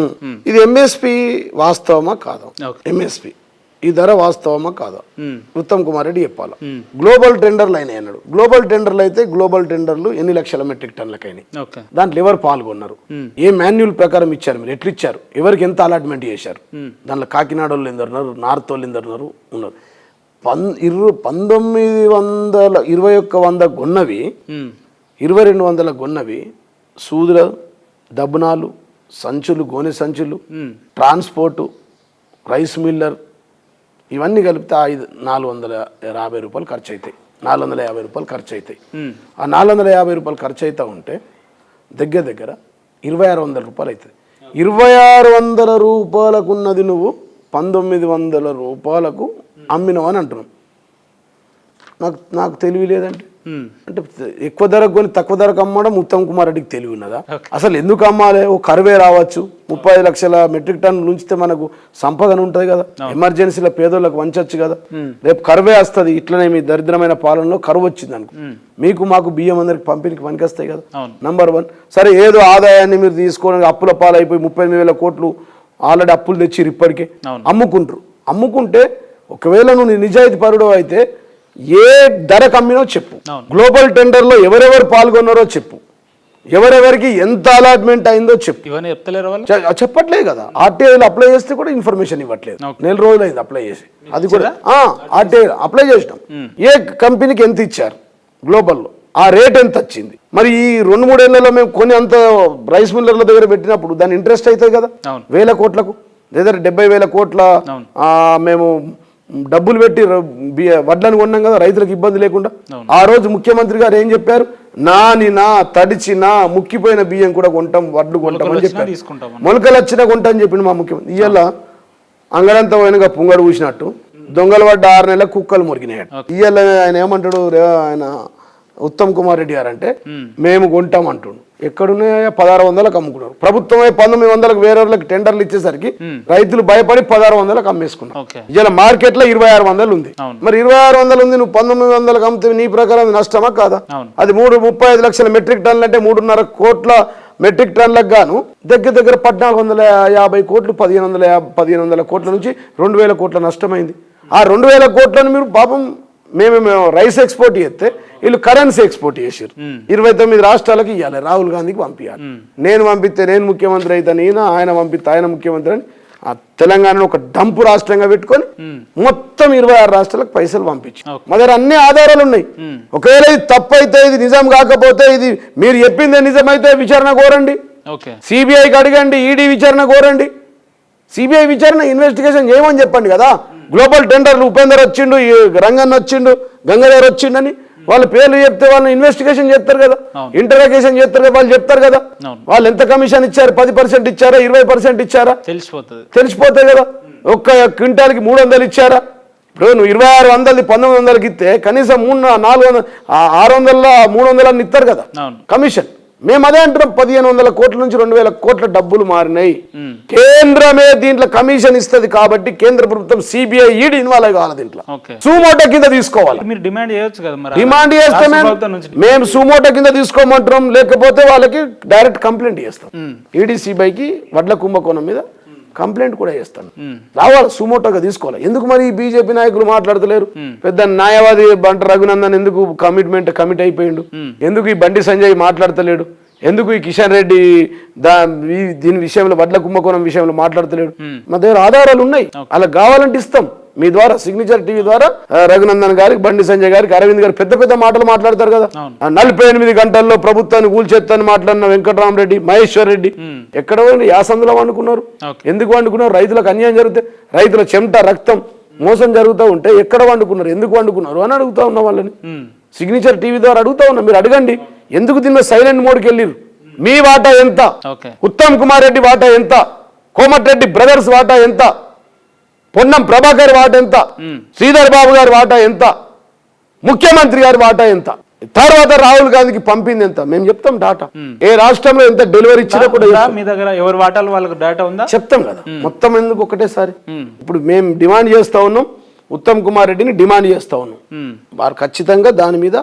S2: ఇది ఎంఎస్పి వాస్తవమా కాదా? ఎంఎస్పి ఈ ధర వాస్తవమా కాదా ఉత్తమ్ కుమార్ రెడ్డి చెప్పాలి. గ్లోబల్ టెండర్లు అయినాయి అన్నాడు. గ్లోబల్ టెండర్లు అయితే గ్లోబల్ టెండర్లు ఎన్ని లక్షల మెట్రిక్ టన్నులకు అయినాయి? దాంట్లో ఎవరు పాల్గొన్నారు? ఏ మాన్యువల్ ప్రకారం ఇచ్చారు? మీరు ఎట్లు ఇచ్చారు? ఎవరికి ఎంత అలాట్మెంట్ చేశారు? దాంట్లో కాకినాడ వాళ్ళు ఎందరున్నారు, నార్త్ వాళ్ళు ఎందరున్నారు ఉన్నారు. 1921 గొన్నవి 2200 గొన్నవి సూదుల దబ్బునాలు, సంచులు, గోనె సంచులు, ట్రాన్స్పోర్టు, రైస్ మిల్లర్ ఇవన్నీ కలిపితే 450 రూపాయలు ఖర్చు అవుతాయి. 450 రూపాయలు ఖర్చు అవుతాయి. ఆ 450 రూపాయలు ఖర్చు అవుతూ ఉంటే దగ్గర 2600 రూపాయలు అవుతుంది. 2600 రూపాయలకు ఉన్నది నువ్వు 1900 రూపాయలకు అమ్మినావు అని అంటున్నావు. నాకు తెలివి లేదంటే అంటే ఎక్కువ ధరకు కొని తక్కువ ధరకు అమ్మడం ఉత్తమ్ కుమార్ రెడ్డికి తెలివి ఉన్నదా? అసలు ఎందుకు అమ్మాలి? ఓ కరువే రావచ్చు, 35 లక్షల మెట్రిక్ టన్నులు ఉంచితే మనకు సంపదన ఉంటుంది కదా, ఎమర్జెన్సీలో పేదోళ్ళకి వంచొచ్చు కదా. రేపు కరువే వస్తుంది. ఇట్లనే మీ దరిద్రమైన పాలనలో కరువు వచ్చింది అనుకో, మీకు మాకు బియ్యం అందరికి పంపిణీకి పనికొస్తాయి కదా. నంబర్ 1. సరే ఏదో ఆదాయాన్ని మీరు తీసుకోవడానికి అప్పుల పాలైపోయి 38,000 కోట్లు ఆల్రెడీ అప్పులు తెచ్చిరు, ఇప్పటికే అమ్ముకుంటే ఒకవేళ నువ్వు నిజాయితీ పరుడు అయితే ఏ ధర కమ్మినో చెప్పు. గ్లోబల్ టెండర్లో ఎవరెవరు పాల్గొన్నారో చెప్పు. ఎవరెవరికి ఎంత అలాట్మెంట్ అయిందో చెప్పు.
S1: ఇవన్నీ చెప్తలేరు వాళ్ళు,
S2: చెప్పట్లేదు కదా. ఆర్టీఐలో అప్లై చేస్తే కూడా ఇన్ఫర్మేషన్ ఇవ్వట్లేదు. 4 రోజులు అయింది అప్లై చేసి. అది కూడా ఆర్టీఐ అప్లై చేసినాం. ఏ కంపెనీకి ఎంత ఇచ్చారు గ్లోబల్లో, ఆ రేట్ ఎంత వచ్చింది. మరి ఈ 2-3 ఏళ్లలో మేము కొన్ని అంత రైస్ మిల్లర్ల దగ్గర పెట్టినప్పుడు దాని ఇంట్రెస్ట్ అవుతుంది కదా. 1000 కోట్లకు లేదా 70,000 కోట్ల మేము డబ్బులు పెట్టి వడ్లను కొన్నాం కదా రైతులకు ఇబ్బంది లేకుండా. ఆ రోజు ముఖ్యమంత్రి గారు ఏం చెప్పారు? తడిచిన ముక్కిపోయిన బియ్యం కూడా కొంటాం, వడ్లు కొంటామని చెప్పారు. మొలకలు వచ్చినా కొంటా అని చెప్పిండు మా ముఖ్యమంత్రి. ఇవాళ అంగడంతా పోయినగా పుంగడు పూసినట్టు దొంగలు పడ్డ 6 నెలలకు కుక్కలు మురిగినాయట. ఇవాళ ఆయన ఏమంటాడు? ఆయన ఉత్తమ్ కుమార్ రెడ్డి గారు అంటే మేము కొంటాం అంటుండు. ఎక్కడున్నాయా? 1600లకు అమ్ముకున్నారు. ప్రభుత్వమే 1900లకు వేరే వాళ్ళకి టెండర్లు ఇచ్చేసరికి రైతులు భయపడి 1600లకు అమ్మేసుకున్నారు. ఇలా మార్కెట్ లో 2600 ఉంది. మరి 2600 ఉంది, నువ్వు 1900లకు అమ్మితే నీ ప్రకారం నష్టమా కాదా? అది 35 లక్షల మెట్రిక్ టన్నులు అంటే 3.5 కోట్ల మెట్రిక్ టన్నులకు గాను దగ్గర 1450 కోట్లు, 1500 కోట్ల నుంచి 2000 కోట్ల నష్టమైంది. ఆ 2000 కోట్లను మీరు పాపం మేము రైస్ ఎక్స్పోర్ట్ చేస్తే వీళ్ళు కరెన్సీ ఎక్స్పోర్ట్ చేసారు. 29 రాష్ట్రాలకు ఇవ్వాలి, రాహుల్ గాంధీకి పంపించాలి. నేను పంపిస్తే నేను ముఖ్యమంత్రి అయితే ఆయన పంపిస్తే ఆయన ముఖ్యమంత్రి అని ఆ తెలంగాణను ఒక డంపు రాష్ట్రంగా పెట్టుకొని మొత్తం 26 రాష్ట్రాలకు పైసలు పంపించి మా దగ్గర అన్ని ఆధారాలు ఉన్నాయి. ఒకవేళ ఇది తప్పు అయితే, ఇది నిజం కాకపోతే, ఇది మీరు చెప్పిందే నిజమైతే విచారణ కోరండి, సిబిఐకి అడగండి, ఈడీ విచారణ కోరండి. సిబిఐ విచారణ ఇన్వెస్టిగేషన్ చేయమని చెప్పండి కదా. గ్లోబల్ టెండర్లు ఉపేందర్ వచ్చిండు, రంగన్న వచ్చిండు, గంగాధర్ వచ్చిండని వాళ్ళ పేర్లు చెప్తే వాళ్ళని ఇన్వెస్టిగేషన్ చేస్తారు కదా, ఇంటరాగేషన్ చేస్తారు కదా, వాళ్ళు చెప్తారు కదా వాళ్ళు ఎంత కమిషన్ ఇచ్చారు, 10% ఇచ్చారా, 20% ఇచ్చారా, తెలిసిపోతాయి కదా. ఒక్క క్వింటాల్కి 300 ఇచ్చారా? ఇప్పుడు నువ్వు 2600 1900కి ఇస్తే కనీసం 400 600 300 ఇస్తారు కదా కమిషన్. మేము అదే అంటున్నాం, 1500 కోట్ల నుంచి 2000 కోట్ల డబ్బులు మారినాయి. కేంద్రమే దీంట్లో కమిషన్ ఇస్తుంది కాబట్టి కేంద్ర ప్రభుత్వం సిబిఐ ఈడీ ఇన్వాల్వ్ కావాలి, దీంట్లో సుమోటో కింద తీసుకోవాలి.
S1: డిమాండ్ చేయొచ్చు కదా,
S2: డిమాండ్ చేస్తే మేము సుమోటో కింద తీసుకోమంటున్నాం, లేకపోతే వాళ్ళకి డైరెక్ట్ కంప్లైంట్ చేస్తాం. ఈడీ సిబిఐకి వడ్ల కుంభకోణం మీద కంప్లైంట్ కూడా చేస్తాను. రావాలి, సుమోటోగా తీసుకోవాలి. ఎందుకు మరి బీజేపీ నాయకులు మాట్లాడతలేరు? పెద్ద న్యాయవాది బంట రఘునందన్ ఎందుకు కమిట్ అయిపోయిండు? ఎందుకు ఈ బండి సంజయ్ మాట్లాడతలేడు? ఎందుకు ఈ కిషన్ రెడ్డి దీని విషయంలో వడ్ల కుంభకోణం విషయంలో మాట్లాడతలేడు? మా దగ్గర ఆధారాలు ఉన్నాయి, అలా కావాలంటే ఇస్తాం. మీ ద్వారా సిగ్నేచర్ టీవీ ద్వారా రఘునందన్ గారికి, బండి సంజయ్ గారికి, అరవింద్ గారు పెద్ద పెద్ద మాటలు మాట్లాడతారు కదా. 48 గంటల్లో ప్రభుత్వాన్ని కూల్చేస్తాను మాట్లాడిన వెంకటరామరెడ్డి, మహేశ్వర్ రెడ్డి ఎక్కడ యాసందులో వండుకున్నారు? ఎందుకు వండుకున్నారు? రైతులకు అన్యాయం జరిగితే, రైతుల చెమట రక్తం మోసం జరుగుతూ ఉంటే ఎక్కడ వండుకున్నారు, ఎందుకు వండుకున్నారు అని అడుగుతా ఉన్నా వాళ్ళని. సిగ్నేచర్ టీవీ ద్వారా అడుగుతా ఉన్నా, మీరు అడగండి. ఎందుకు దీనిలో సైలెంట్ మోడ్కి వెళ్ళిరు? మీ వాటా ఎంత? ఉత్తమ్ కుమార్ రెడ్డి వాటా ఎంత? కోమటిరెడ్డి బ్రదర్స్ వాటా ఎంత? పొన్నం ప్రభాకర్ వాటా ఎంత? శ్రీధర్ బాబు గారి వాటా ఎంత? ముఖ్యమంత్రి గారి వాటా ఎంత? తర్వాత రాహుల్ గాంధీకి పంపింది ఎంత? మేము చెప్తాం డాటా. ఏ రాష్ట్రంలో ఎంత డెలివరీ ఇచ్చినా కూడా
S1: మీ దగ్గర ఎవరి వాటాలు వాళ్ళకి డాటా ఉందా
S2: చెప్తాం కదా. మొత్తం ఎందుకు ఒకటేసారి? ఇప్పుడు మేము డిమాండ్ చేస్తా ఉన్నాం, ఉత్తమ్ కుమార్ రెడ్డిని డిమాండ్ చేస్తా ఉన్నాం. వారు ఖచ్చితంగా దాని మీద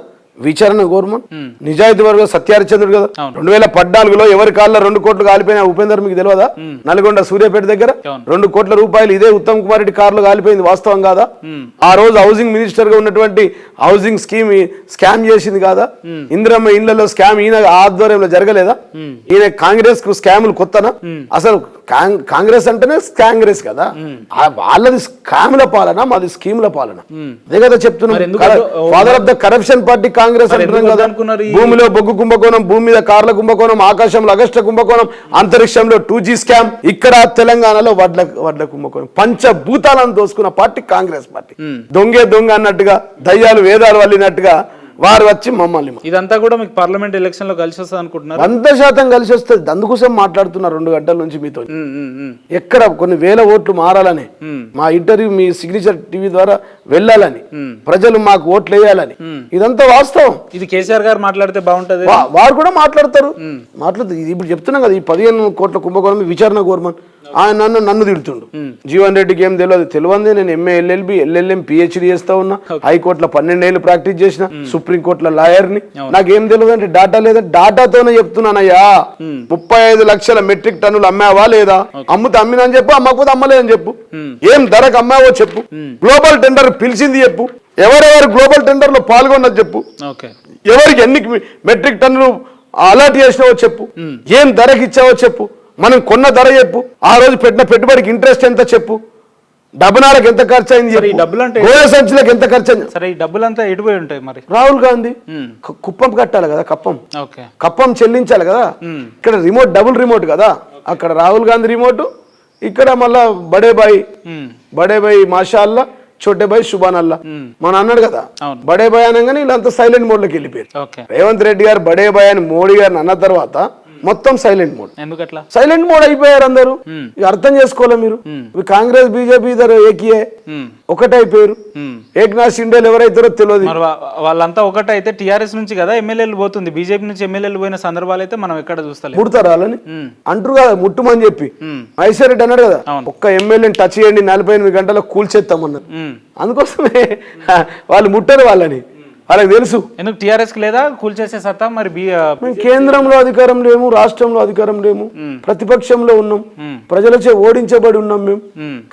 S2: విచారణ కోరమని. నిజాయితీ వర్గ సత్యహరిచంద్రుడు కదా, 2014లో ఎవరి కాళ్ళ 2 కోట్లు కాలిపోయిన ఉపేందర్ మీకు తెలియదా? నల్గొండ సూర్యాపేట దగ్గర 2 కోట్ల రూపాయలు ఇదే ఉత్తమ్ కుమార్ రెడ్డి కార్లు కాలిపోయింది, వాస్తవం కాదా? ఆ రోజు హౌసింగ్ మినిస్టర్ గా ఉన్నటువంటి హౌసింగ్ స్కామ్ చేసింది కాదా? ఇందిరమ్మ ఇళ్లలో స్కామ్ ఈయన ఆధ్వర్యంలో జరగలేదా? ఈయన కాంగ్రెస్ కు స్కాములు కొత్తనా? అసలు కాంగ్రెస్ అంటేనే కాంగ్రెస్ కదా, వాళ్ళది స్కాముల పాలన, మాది స్కీముల పాలన. అదే కదా చెప్తున్నాం, father of the corruption party Congress అంటున్నాం కదా. భూమిలో బొగ్గు కుంభకోణం, భూమి మీద కార్ల కుంభకోణం, ఆకాశంలో అగస్ట కుంభకోణం, అంతరిక్షంలో 2G స్కామ్, ఇక్కడ తెలంగాణలో వడ్ల కుంభకోణం. పంచభూతాలను దోసుకున్న పార్టీ కాంగ్రెస్ పార్టీ. దొంగే దొంగ అన్నట్టుగా, దయ్యాలు వేదాలు వల్లినట్టుగా వారు వచ్చి మమ్మల్ని,
S1: ఇదంతా కూడా మీకు పార్లమెంట్ ఎలక్షన్ లో కలిసి వస్తుంది అనుకుంటున్నారు?
S2: 100% కలిసి వస్తుంది. అందుకోసం మాట్లాడుతున్నారు 2 గంటల నుంచి మీతో. ఎక్కడ కొన్ని వేల ఓట్లు మారాలని, మా ఇంటర్వ్యూ మీ సిగ్నేచర్ టీవీ ద్వారా వెళ్ళాలని, ప్రజలు మాకు ఓట్లు వేయాలని, ఇదంతా వాస్తవం.
S1: ఇది కేసీఆర్ గారు మాట్లాడితే బాగుంటది,
S2: వారు కూడా మాట్లాడతారు. ఇప్పుడు చెప్తున్నాం కదా, ఈ 15 కోట్ల కుంభకోణం విచారణ కోరమని. ఆయన నన్ను తిడుతుండు, జీవన్ రెడ్డికి ఏం తెలియదు, నేను MA LLB LLM PhD చేస్తా ఉన్నా, హైకోర్టులో 12 ఏళ్ళు ప్రాక్టీస్ చేసిన, సుప్రీంకోర్టులో లాయర్ని, నాకేం తెలియదు అంటే డాటా లేదా? డాటాతోనే చెప్తున్నానయ్యా. 35 లక్షల మెట్రిక్ టన్నులు అమ్మావా లేదా? అమ్ముతా అమ్మినని చెప్పు, అమ్మకపోతే అమ్మలేదని చెప్పు. ఏం ధరకు అమ్మావో చెప్పు. గ్లోబల్ టెండర్ పిలిచింది చెప్పు. ఎవరెవరు గ్లోబల్ టెండర్ లో పాల్గొన్నది చెప్పు. ఎవరికి ఎన్ని మెట్రిక్ టన్నులు అలాట్ చేసినావో చెప్పు. ఏం ధరకి ఇచ్చావో చెప్పు. మనం కొన్న ధర చెప్పు. ఆ రోజు పెట్టిన పెట్టుబడికి ఇంట్రెస్ట్ ఎంత చెప్పు. డబ్బునాలకు ఎంత ఖర్చు అయింది, గోడ సంచులకు ఎంత ఖర్చు అయింది.
S1: సరే, ఈ డబ్బులంతా ఎటుపోయి ఉంటాయి మరి?
S2: రాహుల్ గాంధీ కుప్పం కట్టాలి కదా, కప్పం చెల్లించాలి కదా. ఇక్కడ రిమోట్ డబుల్ రిమోట్ కదా, అక్కడ రాహుల్ గాంధీ రిమోట్, ఇక్కడ మళ్ళా బడే బాయ్ మాషాల్లా, చోటే బాయ్ సుబాన్ అల్లా మన అన్నాడు కదా. బడే బాయ్ అనగానే వీళ్ళంతా సైలెంట్ మోడ్ లోకి వెళ్ళిపోయారు. రేవంత్ రెడ్డి గారు బడే బాయ్ అని మోడీ గారిని అన్న తర్వాత మొత్తం సైలెంట్ మోడ్.
S1: ఎందుకట్లా
S2: సైలెంట్ మోడ్ అయిపోయారు అందరూ? అర్థం చేసుకోలే మీరు. కాంగ్రెస్ బీజేపీ ఇద్దరు ఏకీయే, ఒకటైపోయారు. ఏక్నాథ్ షిండేలు ఎవరైతారో తెలియదు.
S1: వాళ్ళంతా ఒకటైతే టీఆర్ఎస్ నుంచి కదా ఎమ్మెల్యేలు పోతుంది, బీజేపీ నుంచి ఎమ్మెల్యేలు పోయిన సందర్భాలు అయితే మనం ఎక్కడ చూస్తాం.
S2: ముడతారు వాళ్ళని అంటారు కదా, ముట్టుమని చెప్పి. మహేశ్వర్ రెడ్డి అన్నాడు కదా, ఒక్క ఎమ్మెల్యేని టచ్ చేయండి 48 గంటలకు కూల్చేస్తామన్నారు. అందుకోసమే వాళ్ళు ముట్టరు వాళ్ళని. వాళ్ళకి తెలుసు.
S1: ఎందుకు టీఆర్ఎస్ కి లేదా కూల్చేసే సత్తా మరి
S2: మేము కేంద్రంలో అధికారం లేము, రాష్ట్రంలో అధికారం లేము, ప్రతిపక్షంలో ఉన్నాం, ప్రజలచే ఓడించబడి ఉన్నాం మేము.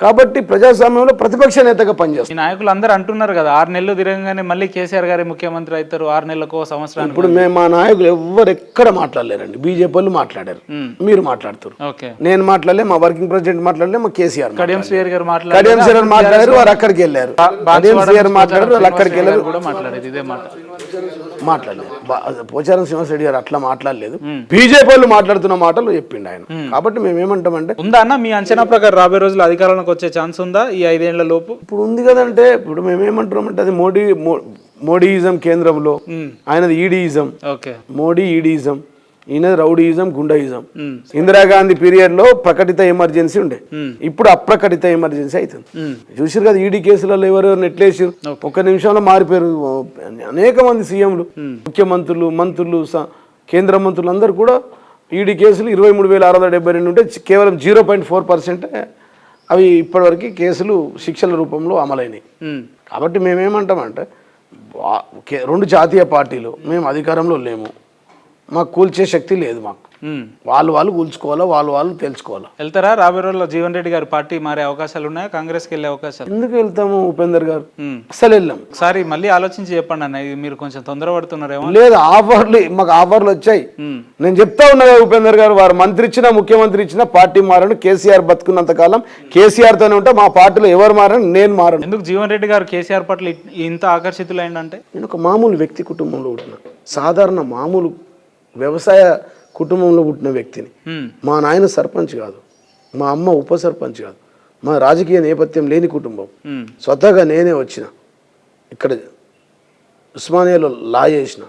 S2: కాబట్టి ప్రజాస్వామ్యంలో ప్రతిపక్ష నేతగా పనిచేస్తాం.
S1: ఈ నాయకులు అందరూ అంటున్నారు కదా 6 నెలలు తిరగగానే మళ్ళీ కేసీఆర్ గారి ముఖ్యమంత్రి అవుతారు, 6 నెలలకు సంవత్సరానికి.
S2: ఇప్పుడు మేము మా నాయకులు ఎవ్వరు ఎక్కడ మాట్లాడలేరండి. బీజేపీ వాళ్ళు మాట్లాడారు, మీరు మాట్లాడుతారు, నేను మాట్లాడలే, మా వర్కింగ్ ప్రెసిడెంట్ మాట్లాడలే, మా కేసీఆర్
S1: కడియం శ్రీహరి గారు
S2: మాట్లాడారు, వారు అక్కడికి వెళ్ళారు, మాట్లాడారు, వాళ్ళు అక్కడికి వెళ్ళారు, మాట్లాడలేదు. పోచారం శ్రీనివాసరెడ్డి గారు అట్లా మాట్లాడలేదు, బీజేపీ వాళ్ళు మాట్లాడుతున్న మాటలు చెప్పిండు ఆయన. కాబట్టి మేము ఏమంటామంటే,
S1: ఉందా అన్న మీ అంచనా ప్రకారం రాబోయే రోజులు అధికారంలోకి వచ్చే ఛాన్స్ ఉందా ఈ 5 ఏళ్ల లోపు?
S2: ఇప్పుడు ఉంది కదంటే, ఇప్పుడు మేమేమంటున్నామంటే అది మోడీయిజం కేంద్రంలో, ఆయనది ఈడీయిజం. మోడీ ఈడీయిజం, ఈయనది రౌడీయిజం, గుండాయిజం. ఇందిరాగాంధీ పీరియడ్ లో ప్రకటిత ఎమర్జెన్సీ ఉండే, ఇప్పుడు అప్రకటిత ఎమర్జెన్సీ అవుతుంది. చూసారు కదా ఈడీ కేసులలో ఎవరెవరు నెట్లేసారు, ఒక్క నిమిషంలో మారిపోయారు. అనేక మంది సీఎంలు, ముఖ్యమంత్రులు, మంత్రులు, కేంద్ర మంత్రులు అందరూ కూడా ఈడీ కేసులు 23,672 ఉంటే కేవలం 0.4% అవి ఇప్పటివరకు కేసులు శిక్షల రూపంలో అమలైనవి. కాబట్టి మేమేమంటామంటే, 2 జాతీయ పార్టీలు, మేము అధికారంలో లేము, మాకు కూల్చే శక్తి లేదు. మాకు వాళ్ళు కూల్చుకోవాలా, వాళ్ళు తెలుసుకోవాలా.
S1: వెళ్తారా రాబోయే రోజుల్లో జీవన్ రెడ్డి గారి పార్టీ మారే అవకాశాలు ఉన్నాయా? కాంగ్రెస్కి వెళ్ళే అవకాశాలు?
S2: ఎందుకు వెళ్తాము ఉపేందర్ గారు, అసలు వెళ్ళాం.
S1: ఒకసారి మళ్ళీ ఆలోచించి చెప్పండి అన్న, ఇది మీరు కొంచెం తొందరపడుతున్నారేమో.
S2: లేదు, మాకు ఆఫర్లు వచ్చాయి. నేను చెప్తా ఉన్నా కదా ఉపేందర్ గారు, వారు మంత్రి ఇచ్చినా ముఖ్యమంత్రి ఇచ్చినా పార్టీ మారను. కేసీఆర్ బతుకున్నంత కాలం కేసీఆర్ తోనే ఉంటా, మా పార్టీలో ఎవరు మారను, నేను మారను.
S1: ఎందుకు జీవన్ రెడ్డి గారు కేసీఆర్ పట్ల ఇంత ఆకర్షితులైందంటే?
S2: నేను ఒక మామూలు వ్యక్తి కుటుంబంలో పుట్టిన, సాధారణ మామూలు వ్యవసాయ కుటుంబంలో పుట్టిన వ్యక్తిని. మా నాయన సర్పంచ్ కాదు, మా అమ్మ ఉప సర్పంచ్ కాదు, మా రాజకీయ నేపథ్యం లేని కుటుంబం. స్వతహాగా నేనే వచ్చిన, ఇక్కడ ఉస్మానియాలో లా చేసిన,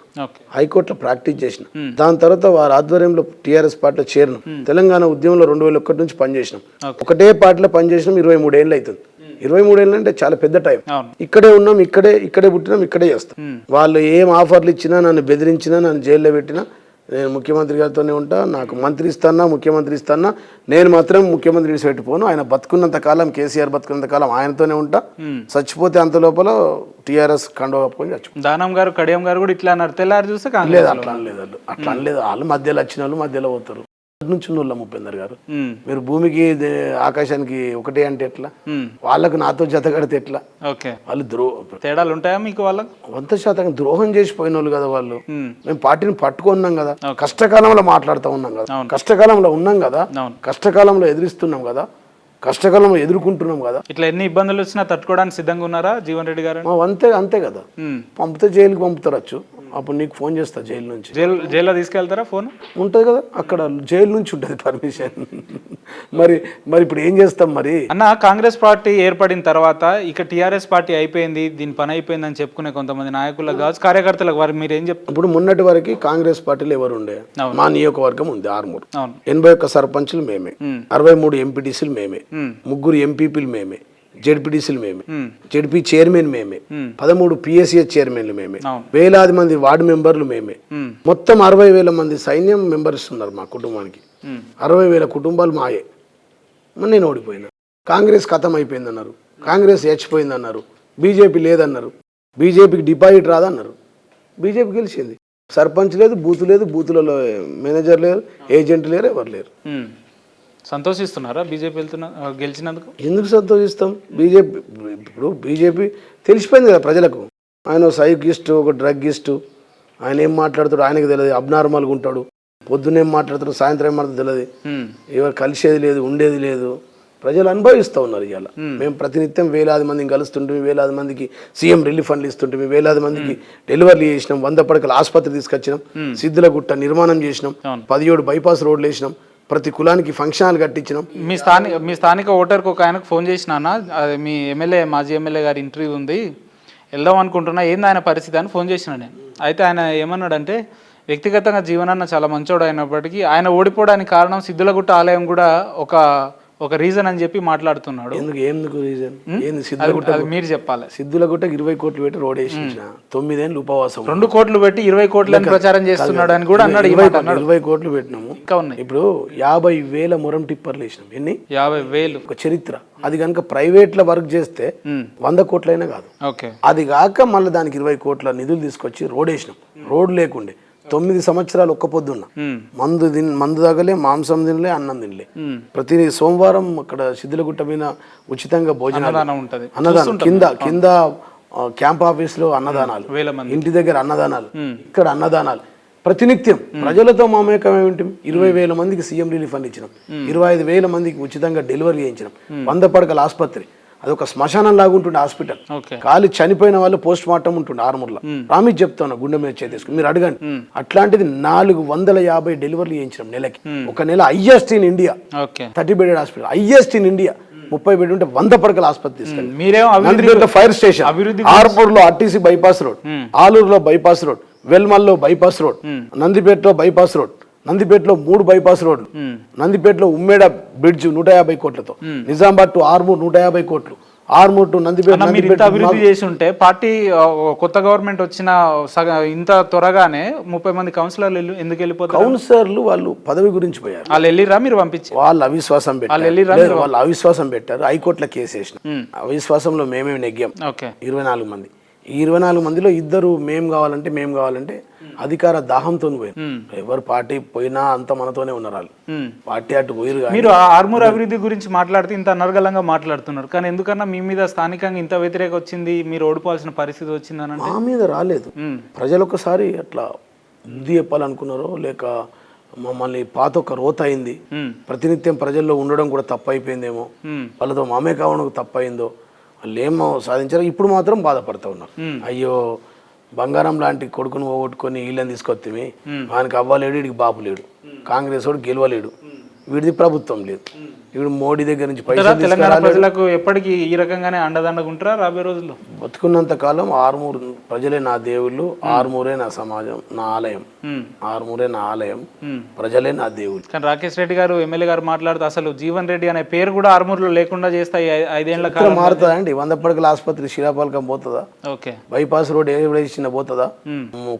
S2: హైకోర్టులో ప్రాక్టీస్ చేసిన, దాని తర్వాత వారి ఆధ్వర్యంలో టీఆర్ఎస్ పార్టీలో చేరిన, తెలంగాణ ఉద్యమంలో 2001 నుంచి పనిచేసినాం. ఒకటే పార్టీలో పనిచేసినాం, 23 ఏళ్ళు అవుతుంది. 23 ఏళ్ళు అంటే చాలా పెద్ద టైం. ఇక్కడే ఉన్నాం, ఇక్కడే పుట్టినాం, ఇక్కడే చేస్తాం. వాళ్ళు ఏం ఆఫర్లు ఇచ్చినా, నన్ను బెదిరించినా, నన్ను జైల్లో పెట్టినా నేను ముఖ్యమంత్రి గారితోనే ఉంటా. నాకు మంత్రి ఇస్తానా, ముఖ్యమంత్రి ఇస్తానా, నేను మాత్రం ముఖ్యమంత్రి పెట్టిపోను. ఆయన బతుకున్నంత కాలం, కేసీఆర్ బతుకున్నంత కాలం ఆయనతోనే ఉంటా. చచ్చిపోతే అంత లోపల టీఆర్ఎస్ కండువా కప్పుకొని చచ్చిపోతాం.
S1: దానం గారు, కడియం గారు కూడా ఇట్లా అన్నారు, తెల్లారి చూస్తే
S2: లేదు, అట్లా అనలేదు. వాళ్ళు మధ్యలో వచ్చిన వాళ్ళు మధ్యలో పోతారు. నుంచి ఉన్నోళ్ళ ఉపేందర్ గారు, మీరు భూమికి ఆకాశానికి ఒకటే అంటే ఎట్లా? వాళ్ళకు నాతో జత కడితే ఎట్లా? వాళ్ళు
S1: తేడాలు ఉంటాయా మీకు? వాళ్ళకు
S2: 100% ద్రోహం చేసిపోయిన వాళ్ళు కదా వాళ్ళు. మేము పార్టీని పట్టుకున్నాం కదా, కష్టకాలంలో మాట్లాడుతూ ఉన్నాం కదా, కష్టకాలంలో ఉన్నాం కదా, కష్టకాలంలో ఎదిరిస్తున్నాం కదా, కష్టకాలంలో ఎదుర్కొంటున్నాం కదా.
S1: ఇట్లా ఎన్ని ఇబ్బందులు వచ్చినా తట్టుకోవడానికి సిద్ధంగా ఉన్నారా జీవన్ రెడ్డి గారు?
S2: అంతే కదా. పంపితే జైలుకి పంపుతారచ్చు, అప్పుడు నీకు ఫోన్ చేస్తా జైలు నుంచి.
S1: జైల్లో తీసుకెళ్తారా? ఫోన్ ఉంటుంది
S2: కదా అక్కడ, జైలు నుంచి ఉంటుంది పర్మిషన్. మరి ఇప్పుడు ఏం చేస్తాం మరి
S1: అన్న? కాంగ్రెస్ పార్టీ ఏర్పడిన తర్వాత ఇక టీఆర్ఎస్ పార్టీ అయిపోయింది, దీని పని అయిపోయింది అని చెప్పుకునే కొంతమంది నాయకులకు కావచ్చు, కార్యకర్తలకు, వారు మీరు ఏం చెప్తారు?
S2: ఇప్పుడు మొన్నటి వరకు కాంగ్రెస్ పార్టీలో ఎవరు ఉండే? మా నియోజకవర్గం ఉంది ఆర్మూర్, 81 సర్పంచులు మేమే, 63 ఎంపీటీసీలు మేమే, 3 ఎంపీపీలు మేమే, జెడ్పీటీసీలు మేమే, జెడ్పీ చైర్మన్ మేమే, 13 పిఎస్సిఎస్ చైర్మన్లు మేమే, వేలాది మంది వార్డు మెంబర్లు మేమే, మొత్తం 60,000 మంది సైన్యం మెంబర్స్ ఉన్నారు మా కుటుంబానికి. 60,000 కుటుంబాలు మాయే. నేను ఓడిపోయినా. కాంగ్రెస్ ఖతం అయిపోయిందన్నారు, కాంగ్రెస్ హెచ్చిపోయిందన్నారు, బీజేపీ లేదన్నారు, బీజేపీకి డిపాజిట్ రాదన్నారు. బీజేపీ గెలిచింది. సర్పంచ్ లేదు, బూత్ లేదు, బూతులలో మేనేజర్ లేరు, ఏజెంట్ లేరు, ఎవరు లేరు.
S1: సంతోషిస్తున్నారా బీజేపీ గెలిచినందుకు?
S2: ఎందుకు సంతోషిస్తాం? బీజేపీ తెలిసిపోయింది కదా ప్రజలకు. ఆయన సైకిస్టు, ఒక డ్రగ్గిస్టు, ఆయన ఏం మాట్లాడుతాడు ఆయనకు తెలియదు, అబ్నార్మల్గా ఉంటాడు, పొద్దున్నేం మాట్లాడుతాడు, సాయంత్రం ఏం మాట్లాడుతూ తెలియదు, ఎవరు కలిసేది లేదు, ఉండేది లేదు. ప్రజలు అనుభవిస్తూ ఉన్నారు. ఇవాళ మేము ప్రతినిత్యం వేలాది మందిని కలుస్తుంటే, వేలాది మందికి సీఎం రిలీఫ్ ఫండ్లు ఇస్తుంటే, వేలాది మందికి డెలివరీ చేసినాం, 100 పడకల ఆసుపత్రి తీసుకొచ్చినాం, సిద్ధులగుట్ట నిర్మాణం చేసినాం, 17 బైపాస్ రోడ్లు వేసినాం, ప్రతి కులానికి ఫంక్షన్ హాల్ కట్టించినాం.
S1: మీ స్థానిక ఓటర్కి ఒక ఆయనకు ఫోన్ చేసినా, అది మీ ఎమ్మెల్యే, మాజీ ఎమ్మెల్యే గారి ఇంటర్వ్యూ ఉంది, వెళ్దాం అనుకుంటున్నా, ఏంది ఆయన పరిస్థితి అని ఫోన్ చేసిన నేను. అయితే ఆయన ఏమన్నాడంటే, వ్యక్తిగతంగా జీవనాన్న చాలా మంచోడు అయినప్పటికీ ఆయన ఓడిపోవడానికి కారణం సిద్ధులగుట్ట ఆలయం కూడా ఒక రీజన్ అని చెప్పి మాట్లాడుతున్నాడు.
S2: ఎందుకు రీజన్ ఏంది?
S1: అది మీరు చెప్పాలి.
S2: సిద్ధులగుట్టకు 20 కోట్లు పెట్టి రోడ్ వేసించిన 9 ఏళ్ళు ఉపవాసం
S1: 2 కోట్లు పెట్టి 20 కోట్లని ప్రచారం చేస్తున్నాడు అని కూడా అన్నాడు.
S2: 20 కోట్లు పెట్టినాము.
S1: ఇంకా ఉన్నాయి.
S2: ఇప్పుడు 50,000 మొరం టిప్పర్లు వేసినాం. ఎన్ని?
S1: 50,000.
S2: ఒక చరిత్ర. అది కనుక ప్రైవేట్ లో వర్క్ చేస్తే 100 కోట్లైనా కాదు. అది కాక మళ్ళీ దానికి 20 కోట్ల నిధులు తీసుకొచ్చి రోడ్ వేసినాం. రోడ్ లేకుండే 9 సంవత్సరాలు ఒక్క పొద్దున్నా మందు తాగలే, మాంసం తినలే, అన్నం తినలే. ప్రతి సోమవారం అక్కడ సిద్ధులగుట్ట మీద ఉచితంగా భోజనాలు, అన్నదానం. కింద క్యాంప్ ఆఫీస్ లో అన్నదానాలు, ఇంటి దగ్గర అన్నదానాలు, ఇక్కడ అన్నదానాలు ప్రతినిత్యం ప్రజలతో మమేకం ఏమిటి. 20,000 మందికి సీఎం రిలీఫ్ ఫండ్ ఇచ్చినాం. 25,000 మందికి ఉచితంగా డెలివరీ చేయించినాం. 100 పడకల ఆసుపత్రి, అదొక శ్మశానం లాగా ఉంటుండే హాస్పిటల్. కాలి చనిపోయిన వాళ్ళు పోస్ట్ మార్టం ఉంటుండే ఆర్మూర్లో. రామికి చెప్తాను, గుండె మీద చేసేసుకుని మీరు అడగండి. అట్లాంటిది 450 డెలివరీలు చేయించినాం నెలకి. ఒక నెల highest in India. 30 bedded hospital, highest in India. 30 bed ఉంటే 100 పడకల ఆసుపత్రి తీసుకెళ్ళి. ఫైర్ స్టేషన్, ఆర్మూర్లో ఆర్టీసీ బైపాస్ రోడ్, ఆలూరులో బైపాస్ రోడ్, వెల్మల్లో బైపాస్ రోడ్, నందిపేటలో బైపాస్ రోడ్, నందిపేటలో 3 బైపాస్ రోడ్లు, నందిపేటలో ఉమ్మేడ బ్రిడ్జ్ 150 కోట్లతో, నిజామాబాద్ టు ఆర్మూర్ 150 కోట్లు, ఆర్మూర్ టు నందిపేట.
S1: అభివృద్ధి చేసి ఉంటే పార్టీ కొత్త గవర్నమెంట్ వచ్చిన ఇంత త్వరగానే 30 మంది కౌన్సిలర్లు ఎందుకు వెళ్ళిపోతారు?
S2: కౌన్సిలర్లు వాళ్ళు పదవి గురించి పోయారు.
S1: వాళ్ళు వెళ్ళిరా, మీరు పంపించి
S2: వాళ్ళు అవిశ్వాసం పెట్టారు. హైకోర్టులో కేసు వేసిన అవిశ్వాసంలో మేమేమి నెగ్గాం. 24 మంది. ఈ 24 మందిలో 2 మేము కావాలంటే అధికార దాహంతో పోయారు. ఎవరు పార్టీ పోయినా అంత మనతోనే ఉన్నారు వాళ్ళు. పార్టీ అటు పోయారు.
S1: మీరు ఆర్మూర్ అభివృద్ధి గురించి మాట్లాడితే ఇంత అనర్గళంగా మాట్లాడుతున్నారు, కానీ ఎందుకన్నా మీ మీద స్థానికంగా ఇంత వ్యతిరేక వచ్చింది, మీరు ఓడిపోవాల్సిన పరిస్థితి వచ్చిందని?
S2: మా మీద రాలేదు. ప్రజలు ఒకసారి అట్లా బుద్ధి చెప్పాలనుకున్నారో, లేక మమ్మల్ని పాత ఒక రోత అయింది, ప్రతినిత్యం ప్రజల్లో ఉండడం కూడా తప్పైపోయిందేమో, వాళ్ళతో మామే కావడం తప్పయిందో, వాళ్ళు ఏమో సాధించారో ఇప్పుడు మాత్రం బాధపడతా ఉన్నారు. అయ్యో బంగారం లాంటి కొడుకును పోగొట్టుకొని వీళ్ళని తీసుకొస్తే వానికి అవ్వలేడు, వీడికి బాబు లేడు, కాంగ్రెస్ వాడు గెలవలేడు, వీడిది ప్రభుత్వం లేదు, ఇప్పుడు మోడీ దగ్గర నుంచి
S1: తెలంగాణ ప్రజలకు ఎప్పటికీ ఈ రకంగానే అండదండగా ఉంటారా రాబోయే రోజుల్లో?
S2: బతుకున్నంత కాలం ఆర్మూర్ ప్రజలే నా దేవుళ్ళు, ఆర్మూరే నా సమాజం, నా ఆలయం, ఆర్మూరే నా ఆలయం, ప్రజలే నా దేవుళ్ళు.
S1: కానీ రాకేష్ రెడ్డి గారు ఎమ్మెల్యే గారు మాట్లాడుతూ అసలు జీవన్ రెడ్డి అనే పేరు కూడా ఆర్మూర్లో లేకుండా చేస్తాయి 5 ఏళ్ల కాలం
S2: మారుతుందా అండి? 100 పడకల ఆసుపత్రి శిలాపాలకం పోతుందా? బైపాస్ రోడ్ ఏదైనా పోతుందా?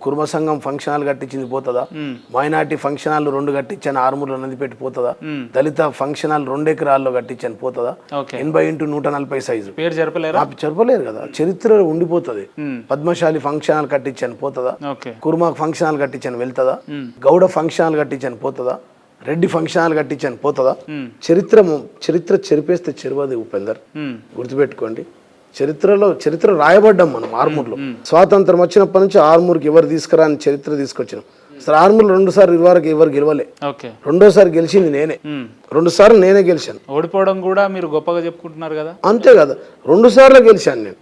S2: కుర్మ సంఘం ఫంక్షన్ హాల్ కట్టించింది పోతుందా? మైనార్టీ ఫంక్షన్ హాల్ 2 కట్టించాను ఆర్మూర్లో నందిపెట్టి పోతుందా? దళిత ఫంక్షన్ హాల్ 2 ఎకరాల్లో కట్టించాను పోతుందా? 80x140 సైజు
S1: పేరు
S2: జరపలేరు కదా, చరిత్రలో ఉండిపోతుంది. పద్మశాలి ఫంక్షన్ హాల్ కట్టించాను పోతుందా? కుర్మా ఫంక్షన్ హాల్ కట్టించాను వెళ్తుందా? గౌడ ఫంక్షన్ హాల్ కట్టించాను పోతుందా? రెడ్డి ఫంక్షన్ హాల్ కట్టించాను పోతుందా? చరిత్ర చెరిపేస్తే చెరువది ఉపేందర్, గుర్తుపెట్టుకోండి. చరిత్ర రాయబడ్డాం మనం ఆర్మూర్లో. స్వాతంత్రం వచ్చినప్పటి నుంచి ఆర్మూర్కి ఎవరు తీసుకురా అని చరిత్ర తీసుకొచ్చినాం. సార్ ఆర్మూర్లో 2 సార్లు ఇదివరకు ఎవరు గెలవలే, 2వ గెలిచింది నేనే, 2 సార్లు నేనే గెలిచాను.
S1: ఓడిపోవడం కూడా మీరు గొప్పగా చెప్పుకుంటున్నారు కదా.
S2: అంతే కదా, 2 సార్లు గెలిచాను నేను.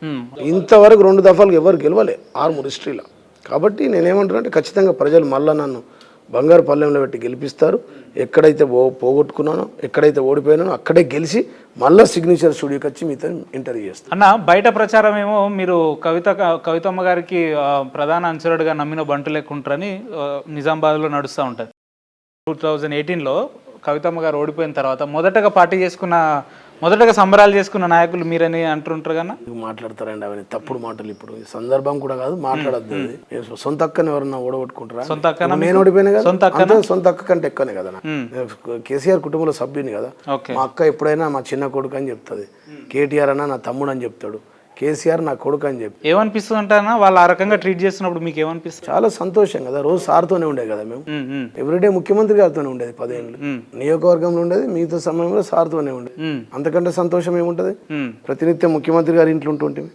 S2: ఇంతవరకు 2 దఫాలు ఎవరు గెలవలే ఆర్మూర్ హిస్టరీలో. కాబట్టి నేనేమంటానంటే ఖచ్చితంగా ప్రజలు మళ్ళీ నన్ను బంగారు పల్లెంలో పెట్టి గెలిపిస్తారు. ఎక్కడైతే పోగొట్టుకున్నానో, ఎక్కడైతే ఓడిపోయినానో అక్కడే గెలిచి మళ్ళీ సిగ్నేచర్ స్టూడియోకి వచ్చి మీతో ఇంటర్వ్యూ చేస్తాను.
S1: అన్న, బయట ప్రచారం ఏమో మీరు కవితమ్మ గారికి ప్రధాన అనుచరుడుగా నమ్మిన బంటు లెక్కుంటారని నిజామాబాద్లో నడుస్తూ ఉంటుంది. 2018లో కవితమ్మ గారు ఓడిపోయిన తర్వాత మొదటగా సంబరాలు చేసుకున్న నాయకులు మీరని అంటుంటారు కదా.
S2: మాట్లాడతారండి అవన్నీ తప్పుడు మాటలు. ఇప్పుడు ఈ సందర్భం కూడా కాదు, మాట్లాడద్దు. సొంత అక్కని ఎవరన్నా ఓడగొట్టుకుంటారా? నేను ఓడిపోయినా కదా, సొంత అక్క కంటే ఎక్కువనే కదా. కేసీఆర్ కుటుంబంలో సభ్యుని కదా. మా అక్క ఎప్పుడైనా మా చిన్న కొడుకు అని చెప్తుంది, కేటీఆర్ అన్న నా తమ్ముడు అని చెప్తాడు, కేసీఆర్ నా కొడుకు అని చెప్పి.
S1: ఏమనిపిస్తుంది అంటారా వాళ్ళు ఆ రకంగా ట్రీట్ చేస్తున్నప్పుడు మీకు ఏమనిపిస్తుంది?
S2: చాలా సంతోషం కదా. రోజు సార్తోనే ఉండేది కదా మేము, ఎవ్రీడే ముఖ్యమంత్రి గారితోనే ఉండేది 10 ఏళ్ళు, నియోజకవర్గంలో ఉండేది, మిగతా సమయంలో సార్తోనే ఉండేది. అంతకంటే సంతోషం ఏముంటది? ప్రతినిత్యం ముఖ్యమంత్రి గారి ఇంట్లో ఉంటుంటుంది.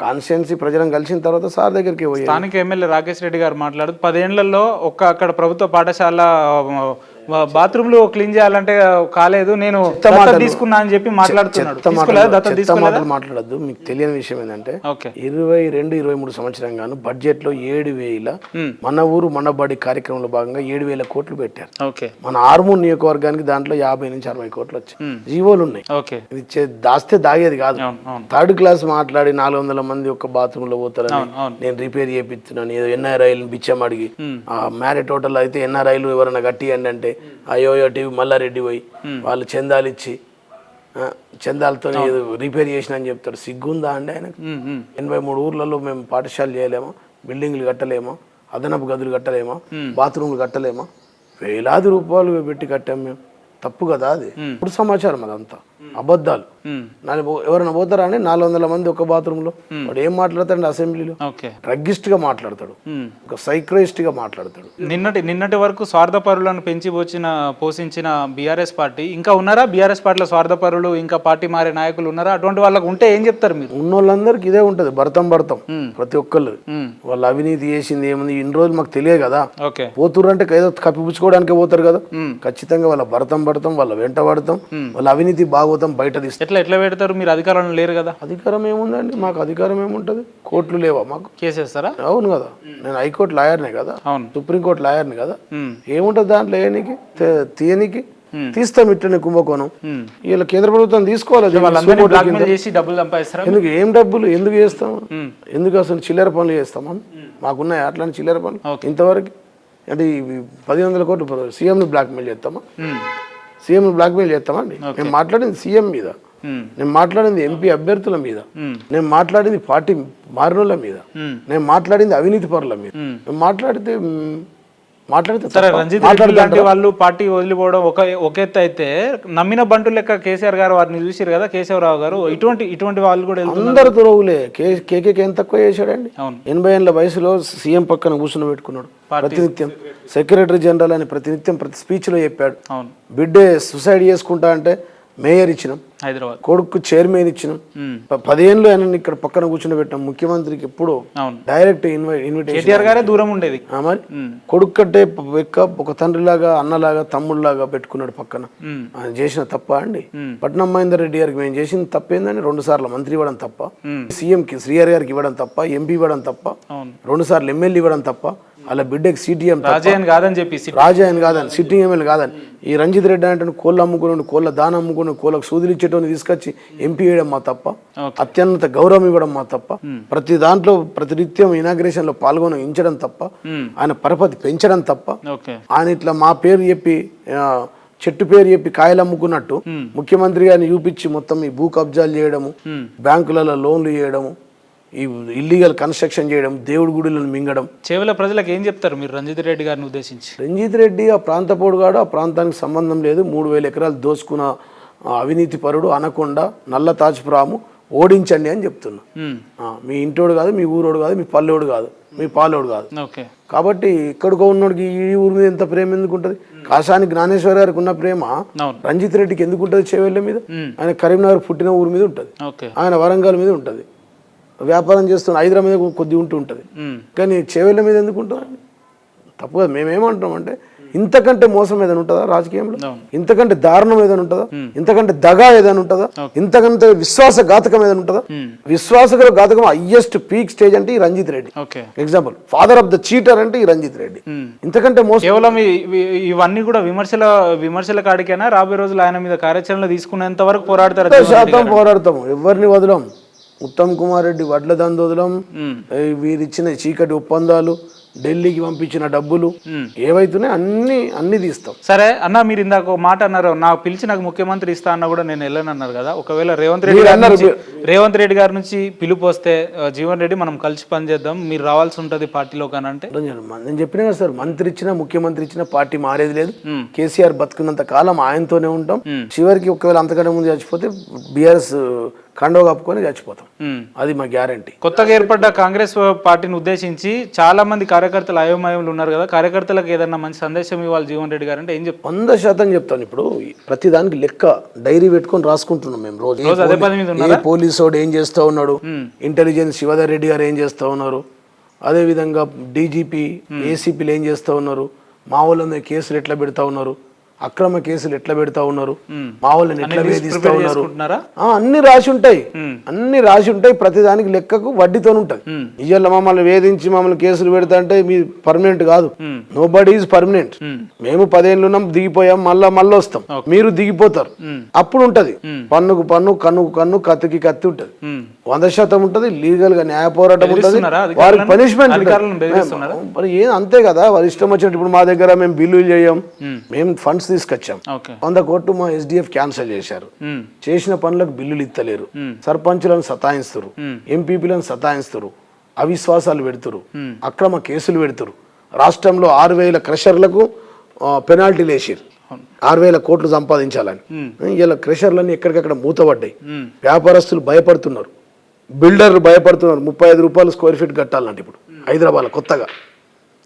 S2: కాన్స్టిట్యున్సీ ప్రజలను కలిసిన తర్వాత సార్ దగ్గరికి పోయి
S1: స్థానిక ఎమ్మెల్యే రాకేష్ రెడ్డి గారు మాట్లాడుతూ 10 ఏళ్లలో అక్కడ ప్రభుత్వ పాఠశాల బాత్రూమ్లు క్లీన్ చేయాలంటే కాలేదు, నేను తీసుకున్నా అని చెప్పి మాట్లాడుతున్నాడు.
S2: మాట్లాడద్దు. మీకు తెలియని విషయం ఏంటంటే 22-23 సంవత్సరం గాను బడ్జెట్ లో 7,000 మన ఊరు మన బడి కార్యక్రమంలో భాగంగా 7,000 కోట్లు పెట్టారు. మన ఆర్మూర్ నియోజకవర్గానికి దాంట్లో 50 నుంచి 60 కోట్లు వచ్చాయి. జీవోలు ఉన్నాయి. ఇది దాస్తే దాగేది కాదు. 3rd క్లాస్ మాట్లాడి 400 మంది ఒక బాత్రూమ్ లో పోతారని నేను రిపేర్ చేపిస్తున్నాను, ఏదో ఎన్ఆర్ఐలు బిచ్చం అడిగి, మ్యారేట్ హోటల్ అయితే ఎన్ఆర్ఐలు ఎవరైనా కట్టియండి అంటే అయోయో టీవీ మల్లారెడ్డి పోయి వాళ్ళు చందాలు ఇచ్చి చందాలతో ఏదో రిపేర్ చేసిన అని చెప్తాడు. సిగ్గుందా అండి ఆయనకు? 83 ఊర్లలో మేము పాఠశాలలు చేయలేమా, బిల్డింగ్లు కట్టలేమా, అదనపు గదులు కట్టలేమా, బాత్రూమ్లు కట్టలేమా? వేలాది రూపాయలు పెట్టి కట్టాం మేము. తప్పు కదా అది. ఇప్పుడు సమాచారం అదంతా అబద్ధాలు. ఎవరైనా పోతారా అండి 400 మంది ఒక బాత్రూమ్ లో? వాడు ఏం మాట్లాడతాడు అసెంబ్లీలో? డ్రగ్గిస్ట్ గా మాట్లాడతాడు, ఒక సైక్రైస్ట్ గా మాట్లాడతాడు.
S1: నిన్నటి వరకు స్వార్థపరులను పోషించిన బీఆర్ఎస్ పార్టీ ఇంకా ఉన్నారా? బీఆర్ఎస్ పార్టీలో స్వార్థపరులు ఇంకా పార్టీ మారే నాయకులు ఉన్నారా? అటువంటి వాళ్ళకు ఉంటే ఏం చెప్తారు మీరు?
S2: ఉన్నోళ్ళందరికి ఇదే ఉంటది, భరతం ప్రతి ఒక్కళ్ళు. వాళ్ళు అవినీతి చేసింది ఏముంది ఇన్ని రోజులు మాకు తెలియదు కదా. పోతురు అంటే ఏదో కప్పిపుచ్చుకోవడానికే పోతారు కదా. ఖచ్చితంగా వాళ్ళ భరతం వాళ్ళ వెంట పడతాం, వాళ్ళ అవినీతి బాగోతాం బయట తీస్తాం.
S1: ఎట్లా పెడతారు? మీరు అధికారంలో లేరు కదా.
S2: అధికారం ఏముందండి మాకు? అధికారం ఏముంటది? కోర్టులు లేవా మాకు?
S1: కేసేస్తారా?
S2: అవును కదా, నేను హైకోర్టు లాయర్నే కదా, సుప్రీంకోర్టు లాయర్ని కదా. ఏముంటది దాంట్లో? ఏనికి తీయనికి తీస్తాం. ఇట్లనే కుంభకోణం ఇలా కేంద్ర ప్రభుత్వం తీసుకోవాలి. ఎందుకు? ఏం డబ్బులు ఎందుకు చేస్తాం? ఎందుకు అసలు చిల్లర పనులు చేస్తామా? మాకున్నాయి అట్లాంటి చిల్లర పనులు ఇంతవరకు? అంటే 1,000 కోట్లు సీఎంని బ్లాక్మెయిల్ చేస్తామా? సీఎంని బ్లాక్మెయిల్ చేస్తామా అండి? నేను మాట్లాడింది సీఎం మీద, నేను మాట్లాడింది ఎంపీ అభ్యర్థుల మీద, నేను మాట్లాడింది పార్టీ మారినోళ్ళ మీద, నేను మాట్లాడింది అవినీతి పరుల మీద. మాట్లాడితే
S1: లాంటి వాళ్ళు పార్టీ వదిలిపోవడం ఒక ఎత్తు అయితే, నమ్మిన బంటు లెక్క కేసీఆర్ గారు వారిని చూసారు కదా, కేశవరావు గారు, ఇటువంటి వాళ్ళు కూడా
S2: అందరు తురవులే. కేకేకి ఎంత తక్కువ చేశాడండి? 80 ఏళ్ళ వయసులో సీఎం పక్కన కూర్చుని పెట్టుకున్నాడు. ప్రతినిత్యం సెక్రటరీ జనరల్ అని ప్రతినిత్యం ప్రతి స్పీచ్ లో చెప్పాడు. బిడ్డే సూసైడ్ చేసుకుంటా అంటే మేయర్ ఇచ్చినాం, హైదరాబాద్ కొడుకు చైర్మన్ ఇచ్చినాం. 10 ఏళ్ళు ఆయన ఇక్కడ పక్కన కూర్చుని పెట్టాం. ముఖ్యమంత్రికి ఎప్పుడు డైరెక్ట్ ఇన్విటేషన్
S1: దూరం ఉండేది.
S2: మరి కొడుకు కట్టే ఒక తండ్రిలాగా, అన్నలాగా, తమ్ముళ్ళలాగా పెట్టుకున్నాడు పక్కన. ఆయన చేసిన తప్ప అండి? పట్నం మహేందర్ రెడ్డి గారికి మేము చేసిన తప్పేందని 2 సార్లు మంత్రి ఇవ్వడం తప్ప, సీఎం కి శ్రీహరి గారికి ఇవ్వడం తప్ప, ఎంపీ ఇవ్వడం తప్ప, 2 సార్లు ఎమ్మెల్యే ఇవ్వడం తప్ప, అలా బిడ్డకి సిటిఎం
S1: కాదని చెప్పి
S2: రాజాయన్ కాదని, సిట్టింగ్ ఎమ్మెల్యే కాదని. ఈ రంజిత్ రెడ్డి అంటే కోళ్ళు అమ్ముకుని, కోళ్ళ దానం అమ్ముకుని, కోళ్ళకు సూదులు ఇచ్చేటోని తీసుకొచ్చి ఎంపీ వేయడం మా తప్ప, అత్యున్నత గౌరవం ఇవ్వడం మా తప్ప, ప్రతి దాంట్లో ప్రతినిత్యం ఇనాగ్రేషన్ లో పాల్గొనించడం తప్ప, ఆయన పరపతి పెంచడం తప్ప, ఆయన ఇట్లా మా పేరు చెప్పి చెట్టు పేరు చెప్పి కాయలు అమ్ముకున్నట్టు ముఖ్యమంత్రి గారిని చూపించి మొత్తం ఈ భూ కబ్జాలు చేయడము, బ్యాంకులలో లోన్లు చేయడము, ఈ ఇల్లీగల్ కన్స్ట్రక్షన్ చేయడం, దేవుడి గుడులను మింగడం.
S1: చేవల ప్రజలకు ఏం చెప్తారు మీరు రంజిత్ రెడ్డి గారిని ఉద్దేశించి?
S2: రంజిత్ రెడ్డి ఆ ప్రాంత పోడుగాడు, ఆ ప్రాంతానికి సంబంధం లేదు. 3,000 ఎకరాలు దోచుకున్న అవినీతి పరుడు, అనకొండ, నల్ల తాజ్పురాము, ఓడించండి అని చెప్తున్నా. మీ ఇంటోడు కాదు, మీ ఊరోడు కాదు, మీ పల్లెోడు కాదు, మీ పాలోడు కాదు. కాబట్టి ఇక్కడికో ఉన్నోడికి ఈ ఊరి మీద ఎంత ప్రేమ ఎందుకు ఉంటుంది? కాసాని జ్ఞానేశ్వర గారికి ఉన్న ప్రేమ రంజిత్ రెడ్డికి ఎందుకు ఉంటుంది? చేవెళ్ళ మీద. ఆయన కరీంనగర్ పుట్టిన ఊరి మీద ఉంటుంది, ఆయన వరంగల్ మీద ఉంటుంది, వ్యాపారం చేస్తున్న హైదరాబాద్ మీద కొద్ది ఉంటుంది. కానీ చేవెళ్ళ మీద ఎందుకు ఉంటుందండి? తప్పుగా మేమేమంటున్నాం అంటే, ఇంతకంటే మోసం ఏదైనా ఉంటుందా రాజకీయంలో? ఇంతకంటే దారుణం ఏదైనా ఉంటుందా? ఇంతకంటే దగా ఏదైనా ఉంటుందా? ఇంతకంటే విశ్వాసఘాతకం ఏదైనా ఉంటుందా? విశ్వాసఘాతకం హైయెస్ట్ పీక్ స్టేజ్ అంటే ఈ Ranjith Reddy. Example, father of the cheater అంటే ఈ రంజిత్ రెడ్డి. ఇంతకంటే మోసం.
S1: కేవలం ఇవన్నీ కూడా విమర్శల కాడికైనా రాబోయే రోజులు ఆయన మీద కార్యాచరణలో తీసుకునేంత వరకు పోరాడతారు?
S2: శాతం పోరాడతాము, ఎవరిని వదలం. ఉత్తమ్ కుమార్ రెడ్డి వడ్ల దందోదలం, వీరిచ్చిన చీకటి ఒప్పందాలు, ఢిల్లీకి పంపించిన డబ్బులు ఏవైతున్నాయి అన్ని తీస్తాం.
S1: సరే అన్న, మీరు ఇందాక ఒక మాట అన్నారు, నాకు పిలిచి నాకు ముఖ్యమంత్రి ఇస్తా అన్న కూడా నేను వెళ్ళను అన్నారు కదా. ఒకవేళ రేవంత్ రెడ్డి గారి నుంచి పిలుపు వస్తే, జీవన్ రెడ్డి మనం కలిసి పనిచేద్దాం, మీరు రావాల్సి ఉంటది పార్టీలో కానంటే?
S2: నేను చెప్పినా కదా సార్, మంత్రి ఇచ్చినా ముఖ్యమంత్రి ఇచ్చినా పార్టీ మారేది లేదు. కేసీఆర్ బతుకున్నంత కాలం ఆయనతోనే ఉంటాం. చివరికి ఒకవేళ అంతకంటే ముందు చచ్చిపోతే బీఆర్ఎస్ కండవ కప్పుకొని చచ్చిపోతాం, అది మా గ్యారంటీ.
S1: కొత్తగా ఏర్పడ్డ కాంగ్రెస్ పార్టీని ఉద్దేశించి చాలా మంది కార్యకర్తలు అయోమయంలో ఉన్నారు కదా. కార్యకర్తలకు ఏదన్నా మంచి సందేశం ఇవ్వాలి జీవన్ రెడ్డి గారు అంటే ఏం చెప్తారు?
S2: 100% చెప్తాను. ఇప్పుడు ప్రతి దానికి లెక్క డైరీ పెట్టుకొని రాసుకుంటున్నాం మేము రోజు.
S1: అదే పని మీద
S2: ఏ పోలీసు వాడు ఏం చేస్తా ఉన్నాడు, ఇంటెలిజెన్స్ శివధర్ రెడ్డి గారు ఏం చేస్తా ఉన్నారు, అదే విధంగా డీజీపీ ఏసీపీలు ఏం చేస్తా ఉన్నారు, మా వాళ్ళ కేసులు ఎట్లా పెడతా ఉన్నారు, అక్రమ కేసులు ఎట్లా పెడతా ఉన్నారు, మా వాళ్ళని ఎట్లా వేధిస్తా ఉన్నారు, అన్ని రాసి ఉంటాయి. ప్రతి దానికి లెక్కకు వడ్డీతో ఉంటది. ఇవాళ మమ్మల్ని వేధించి మమ్మల్ని కేసులు పెడతా అంటే మీ పర్మనెంట్ కాదు, నో బడీ ఈజ్ పర్మనెంట్. మేము 10 ఏళ్ళు ఉన్నాం, దిగిపోయాం, మళ్ళా వస్తాం, మీరు దిగిపోతారు. అప్పుడు ఉంటది పన్నుకు పన్ను, కన్నుకు కన్ను, కత్తికి కత్తి ఉంటది. 100% ఉంటది. లీగల్ గా న్యాయ పోరాటం ఉంటది, వారికి పనిష్మెంట్. మరి ఏం అంతే కదా, వారి ఇష్టం వచ్చినట్టు. ఇప్పుడు మా దగ్గర మేము బిల్లులు చేయం, మేము ఫండ్స్ గ్రాంట్స్ తీసుకొచ్చాం.
S1: ఓకే
S2: 100 కోట్లు మా SDF క్యాన్సిల్ చేశారు. చేసిన పనులకు బిల్లులు ఇత్తలేరు. సర్పంచులను సతాయిస్తురు, ఎంపీపీలను సతాయిస్తురు, అవిశ్వాసాలు పెడుతురు, అక్రమ కేసులు పెడుతురు. రాష్ట్రంలో 6,000 క్రషర్లకు పెనాల్టీలు వేసిరు 6,000 కోట్లు సంపాదించాలని. ఇలా క్రషర్లన్నీ ఎక్కడికక్కడ మూతపడ్డాయి. వ్యాపారస్తులు భయపడుతున్నారు, బిల్డర్లు భయపడుతున్నారు. 35 రూపాయలు స్క్వేర్ ఫీట్ కట్టాలంటే ఇప్పుడు హైదరాబాద్లో కొత్తగా.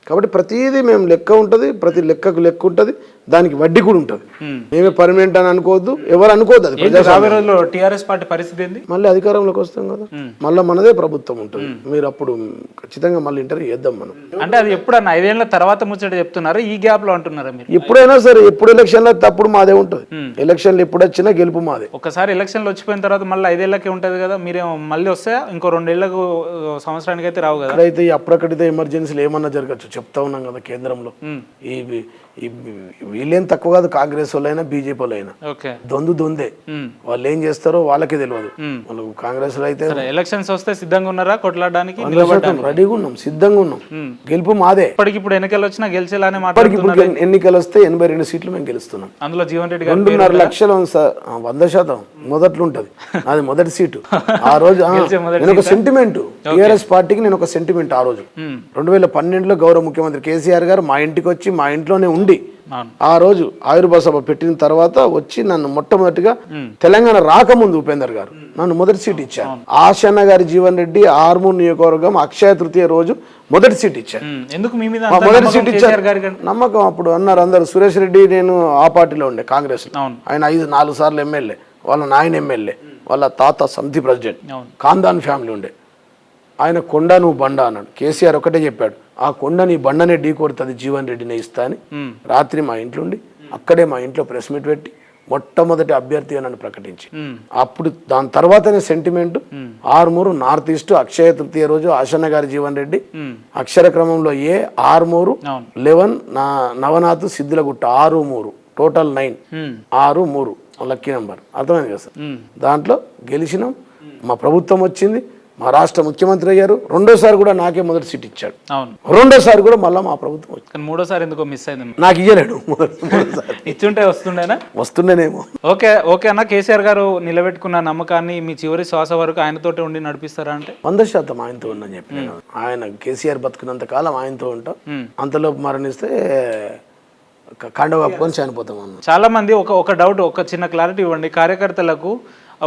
S2: కాబట్టి ప్రతిదీ మేము లెక్క ఉంటుంది, ప్రతి లెక్కకు లెక్క ఉంటుంది, దానికి వడ్డీ కూడా ఉంటుంది. మేమే పర్మనెంట్ అని అనుకోవద్దు, ఎవరు అనుకోవద్దు. అది
S1: రాబోయే రోజుల్లో టీఆర్ఎస్ పార్టీ పరిస్థితి ఏంది?
S2: మళ్ళీ అధికారంలోకి వస్తాం కదా, మళ్ళీ మనదే ప్రభుత్వం ఉంటుంది. మీరు అప్పుడు ఖచ్చితంగా మళ్ళీ ఇంటర్వ్యూ చేద్దాం మనం.
S1: అంటే అది ఎప్పుడన్నా 5 ఏళ్ల తర్వాత ముచ్చట చెప్తున్నారు, ఈ గ్యాప్ లో అంటున్నారా మీరు?
S2: ఎప్పుడైనా సరే, ఎప్పుడు ఎలక్షన్లో తప్పుడు మాదే ఉంటుంది. ఎలక్షన్లు ఎప్పుడు వచ్చినా గెలుపు మాదే.
S1: ఒకసారి ఎలక్షన్లు వచ్చిపోయిన తర్వాత మళ్ళీ 5 ఏళ్ళకే ఉంటుంది కదా, మీరేమో మళ్ళీ వస్తే ఇంకో 2 ఏళ్లకు సంవత్సరానికి అయితే రావు కదా.
S2: అయితే ఈ అప్రకటిత ఎమర్జెన్సీలు ఏమన్నా జరగచ్చు, చెప్తా ఉన్నాం కదా కేంద్రంలో. ఈ వీళ్ళేం తక్కువ కాదు, కాంగ్రెస్ వాళ్ళైనా బీజేపీ వాళ్ళైనా దొందే. వాళ్ళు ఏం చేస్తారో వాళ్ళకే తెలియదు. వాళ్ళు కాంగ్రెస్ లో అయితే
S1: ఎలక్షన్స్ వస్తే సిద్ధంగా ఉన్నారా కొట్లాడడానికి?
S2: రెడీగా ఉన్నాం, సిద్ధంగా ఉన్నాం. గెలుపు మాదే.
S1: ఇప్పుడు ఎన్నికలు వచ్చినా గెలిచేలానే
S2: ఇప్పుడు ఎన్నికలు వస్తే 82 సీట్లు మేము గెలుస్తున్నాం.
S1: అందులో జీవన్ రెడ్డి
S2: 2.5 లక్షలు 100% మొదట్లో ఉంటది. అది మొదటి సీటు. ఆ రోజు నేను ఒక సెంటిమెంట్, టీఆర్ఎస్ పార్టీకి నేను ఒక సెంటిమెంట్. ఆ రోజు 2012లో గౌరవ ముఖ్యమంత్రి కేసీఆర్ గారు మా ఇంటికి వచ్చి మా ఇంట్లోనే ఉండి ఆ రోజు ఆవిర్భావ సభ పెట్టిన తర్వాత వచ్చి నన్ను మొట్టమొదటిగా తెలంగాణ రాకముందు ఉపేందర్ గారు నన్ను మొదటి సీట్ ఇచ్చారు. ఆశన్న గారి జీవన్ రెడ్డి ఆర్మూర్ నియోజకవర్గం అక్షయ తృతీయ రోజు మొదటి సీట్ ఇచ్చారు. మొదటి సీట్ ఇచ్చారు, నమ్మకం. అప్పుడు అన్నారు అందరు, సురేష్ రెడ్డి నేను ఆ పార్టీలో ఉండే కాంగ్రెస్ లో, ఆయన 4 సార్లు ఎమ్మెల్యే, వాళ్ళ నాయన ఎమ్మెల్యే, వాళ్ళ తాత సమితి ప్రెసిడెంట్, ఖాందాన్ ఫ్యామిలీ ఉండే. ఆయన కొండ నువ్వు బండ అన్నాడు. కేసీఆర్ ఒకటే చెప్పాడు, ఆ కొండ నీ బండనే ఢీ కొడుతుంది, జీవన్ రెడ్డినే ఇస్తా అని. రాత్రి మా ఇంట్లో ఉండి అక్కడే మా ఇంట్లో ప్రెస్ మీట్ పెట్టి మొట్టమొదటి అభ్యర్థిగా నన్ను ప్రకటించి, అప్పుడు దాని తర్వాతనే sentiment Armoor north east Akshaya Tritiya రోజు ఆశన్న గారి జీవన్ రెడ్డి అక్షర క్రమంలో Armoor 11 Navnath Siddulagutta 6-3 total 9 6-3 lucky number. అర్థమైంది కదా సార్. దాంట్లో గెలిచినాం, మా ప్రభుత్వం వచ్చింది, మా రాష్ట్ర ముఖ్యమంత్రి అయ్యారు. 2వ సారి కూడా నాకే మొదటి సీట్ ఇచ్చాడు. 2వ సారి కూడా మళ్ళీ మా ప్రభుత్వం వచ్చింది.
S1: 3వ సారి ఎందుకో మిస్ అయింది, నాకు
S2: ఇయ్యలేడు.
S1: ఇచ్చుంటే
S2: వస్తుండేనేమో.
S1: ఓకే అన్న, కేసీఆర్ గారు నిలబెట్టుకున్న నమ్మకాన్ని మీ చివరి శ్వాస వరకు ఆయనతోటి ఉండి నడిపిస్తారా? అంటే
S2: 100% ఆయనతో ఉండని చెప్పి, ఆయన కేసీఆర్ బతుకున్నంత కాలం ఆయనతో ఉంటాం. అంతలోపు మరణిస్తే కండ కప్పుకొని చనిపోతాం అన్న.
S1: చాలా మంది ఒక డౌట్, ఒక చిన్న క్లారిటీ ఇవ్వండి. కార్యకర్తలకు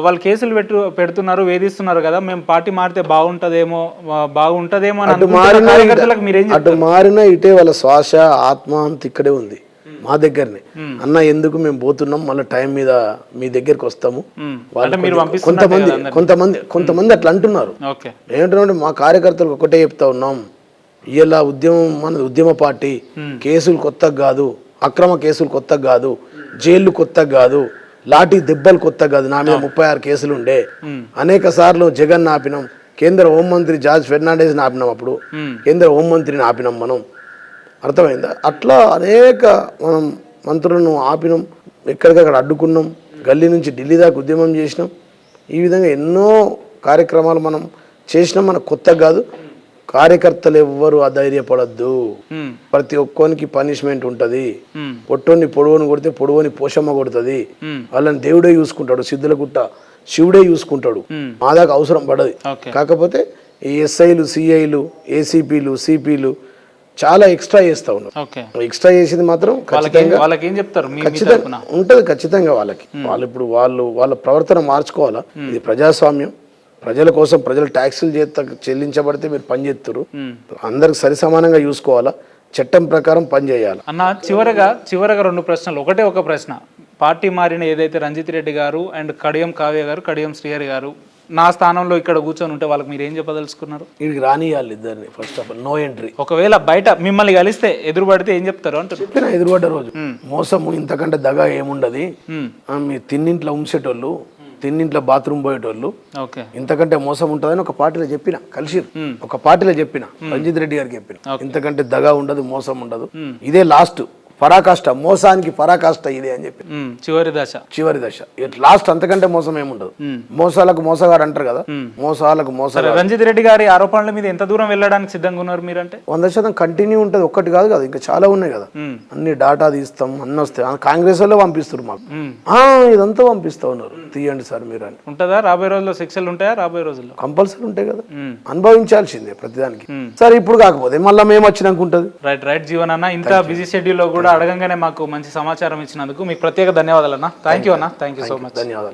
S1: వాళ్ళు కేసులు పెడుతున్నారు, వేధిస్తున్నారు కదా, మేము పార్టీ మారితే బాగుంటదేమో
S2: అటు మారినా ఇటే వాళ్ళ శ్వాస ఆత్మ అంత ఇక్కడే ఉంది, మా దగ్గరనే. అన్న ఎందుకు మేము పోతున్నాం, మళ్ళీ టైం మీద మీ దగ్గరికి వస్తాము. కొంతమంది అట్లా అంటున్నారు. ఏంటంటే మా కార్యకర్తలకు ఒకటే చెప్తా ఉన్నాం, ఇలా ఉద్యమం మనది ఉద్యమ పార్టీ. కేసులు కొత్తగా కాదు, అక్రమ కేసులు కొత్తగా కాదు, జైళ్లు కొత్తగా కాదు, లాఠీ దెబ్బలు కొత్తగా కాదు. నా మీద 36 కేసులు ఉండే. అనేక సార్లు జగన్ ఆపినాం, కేంద్ర హోంమంత్రి జార్జ్ ఫెర్నాండెస్ ఆపినాం, అప్పుడు కేంద్ర హోంమంత్రిని ఆపినాం మనం. అర్థమైందా? అట్లా అనేక మనం మంత్రులను ఆపినాం, ఎక్కడికక్కడ అడ్డుకున్నాం, గల్లీ నుంచి ఢిల్లీ దాకా ఉద్యమం చేసినాం. ఈ విధంగా ఎన్నో కార్యక్రమాలు మనం చేసినాం. మనకు కొత్తగా కాదు. కార్యకర్తలు ఎవ్వరు అధైర్యపడద్దు. ప్రతి ఒక్కరికి పనిష్మెంట్ ఉంటది. పొట్టోని పొడవని కొడితే పొడవని పోషమ్మ కొడుతుంది. వాళ్ళని దేవుడే చూసుకుంటాడు, సిద్ధులగుట్ట శివుడే చూసుకుంటాడు. మా దాకా అవసరం పడదు. కాకపోతే ఈ ఎస్ఐలు, సిఐలు, ఏసీపీలు, సిపిలు చాలా ఎక్స్ట్రా చేస్తా ఉన్నారు. ఎక్స్ట్రా చేసింది మాత్రం ఖచ్చితంగా ఉంటది. ఖచ్చితంగా వాళ్ళు ఇప్పుడు వాళ్ళ ప్రవర్తన మార్చుకోవాలా. ఇది ప్రజాస్వామ్యం. ప్రజల కోసం ప్రజలు ట్యాక్సులు చెల్లించబడితే మీరు పని చేస్తారు. అందరికి సరి సమానంగా చూసుకోవాలా, చట్టం ప్రకారం పని చేయాలి.
S1: అన్న చివరగా 2 ప్రశ్నలు. ఒక ప్రశ్న, పార్టీ మారిన ఏదైతే రంజిత్ రెడ్డి గారు అండ్ కడియం కావ్య గారు, కడియం శ్రీహరి గారు నా స్థానంలో ఇక్కడ కూర్చొని ఉంటే వాళ్ళకి మీరు ఏం చెప్పదలుచుకున్నారు?
S2: వీడికి రానియాలి ఇద్దరిని. First of all no entry.
S1: ఒకవేళ బయట మిమ్మల్ని కలిస్తే ఎదురుపడితే ఏం చెప్తారు అంటే?
S2: చెప్పిన ఎదురుపడ్డ రోజు మోసము ఇంతకంటే దగా ఏముండదు. మీ తిన్నింట్లో ఉంచేటోళ్ళు, తిన్నింట్లో బాత్రూమ్ పోయేటోళ్ళు, ఇంతకంటే మోసం ఉంటుందని ఒక పార్టీలో చెప్పిన, కలిసి ఒక పార్టీలో చెప్పిన, రంజిత్ రెడ్డి గారికి చెప్పిన, ఇంతకంటే దగా ఉండదు, మోసం ఉండదు, ఇదే లాస్ట్ పరాకాష్ట, మోసానికి పరాకాష్ట ఇదే అని చెప్పి
S1: చివరి దశ.
S2: చివరి దశ. లాస్ట్ అంతకంటే మోసం ఏముండదు. మోసాలకు మోసగాడు అంటారు కదా, మోసాలకు మోసగాడు.
S1: రంజిత్ రెడ్డి గారి ఆరోపణల మీద ఎంత దూరం వెళ్ళడానికి సిద్ధంగా ఉన్నారు మీరంటే?
S2: 100% కంటిన్యూ ఉంటుంది, ఒక్కటి కాదు కదా, ఇంకా చాలా ఉన్నాయి కదా. అన్ని డాటా తీస్తాం, అన్ని వస్తాయి. కాంగ్రెస్ లో పంపిస్తారు మాకు, ఇదంతా పంపిస్తా ఉన్నారు, తీయండి సార్ మీరు అని.
S1: ఉంటుందా రాబోయే రోజుల్లో? శిక్షలు ఉంటాయా రాబోయే రోజుల్లో?
S2: కంపల్సరీ ఉంటాయి కదా, అనుభవించాల్సిందే ప్రతిదానికి. సరే ఇప్పుడు కాకపోతే మళ్ళీ మేము వచ్చినాక ఉంటుంది.
S1: రైట్ జీవన్ అన్న, ఇంత బిజీ షెడ్యూల్ లో కూడా అడగంగానే మాకు మంచి సమాచారం ఇచ్చినందుకు మీకు ప్రత్యేక ధన్యవాదాలు అన్న. థ్యాంక్ యూ అన్న, థ్యాంక్ యూ సో మచ్.
S2: ధన్యవాదాలు.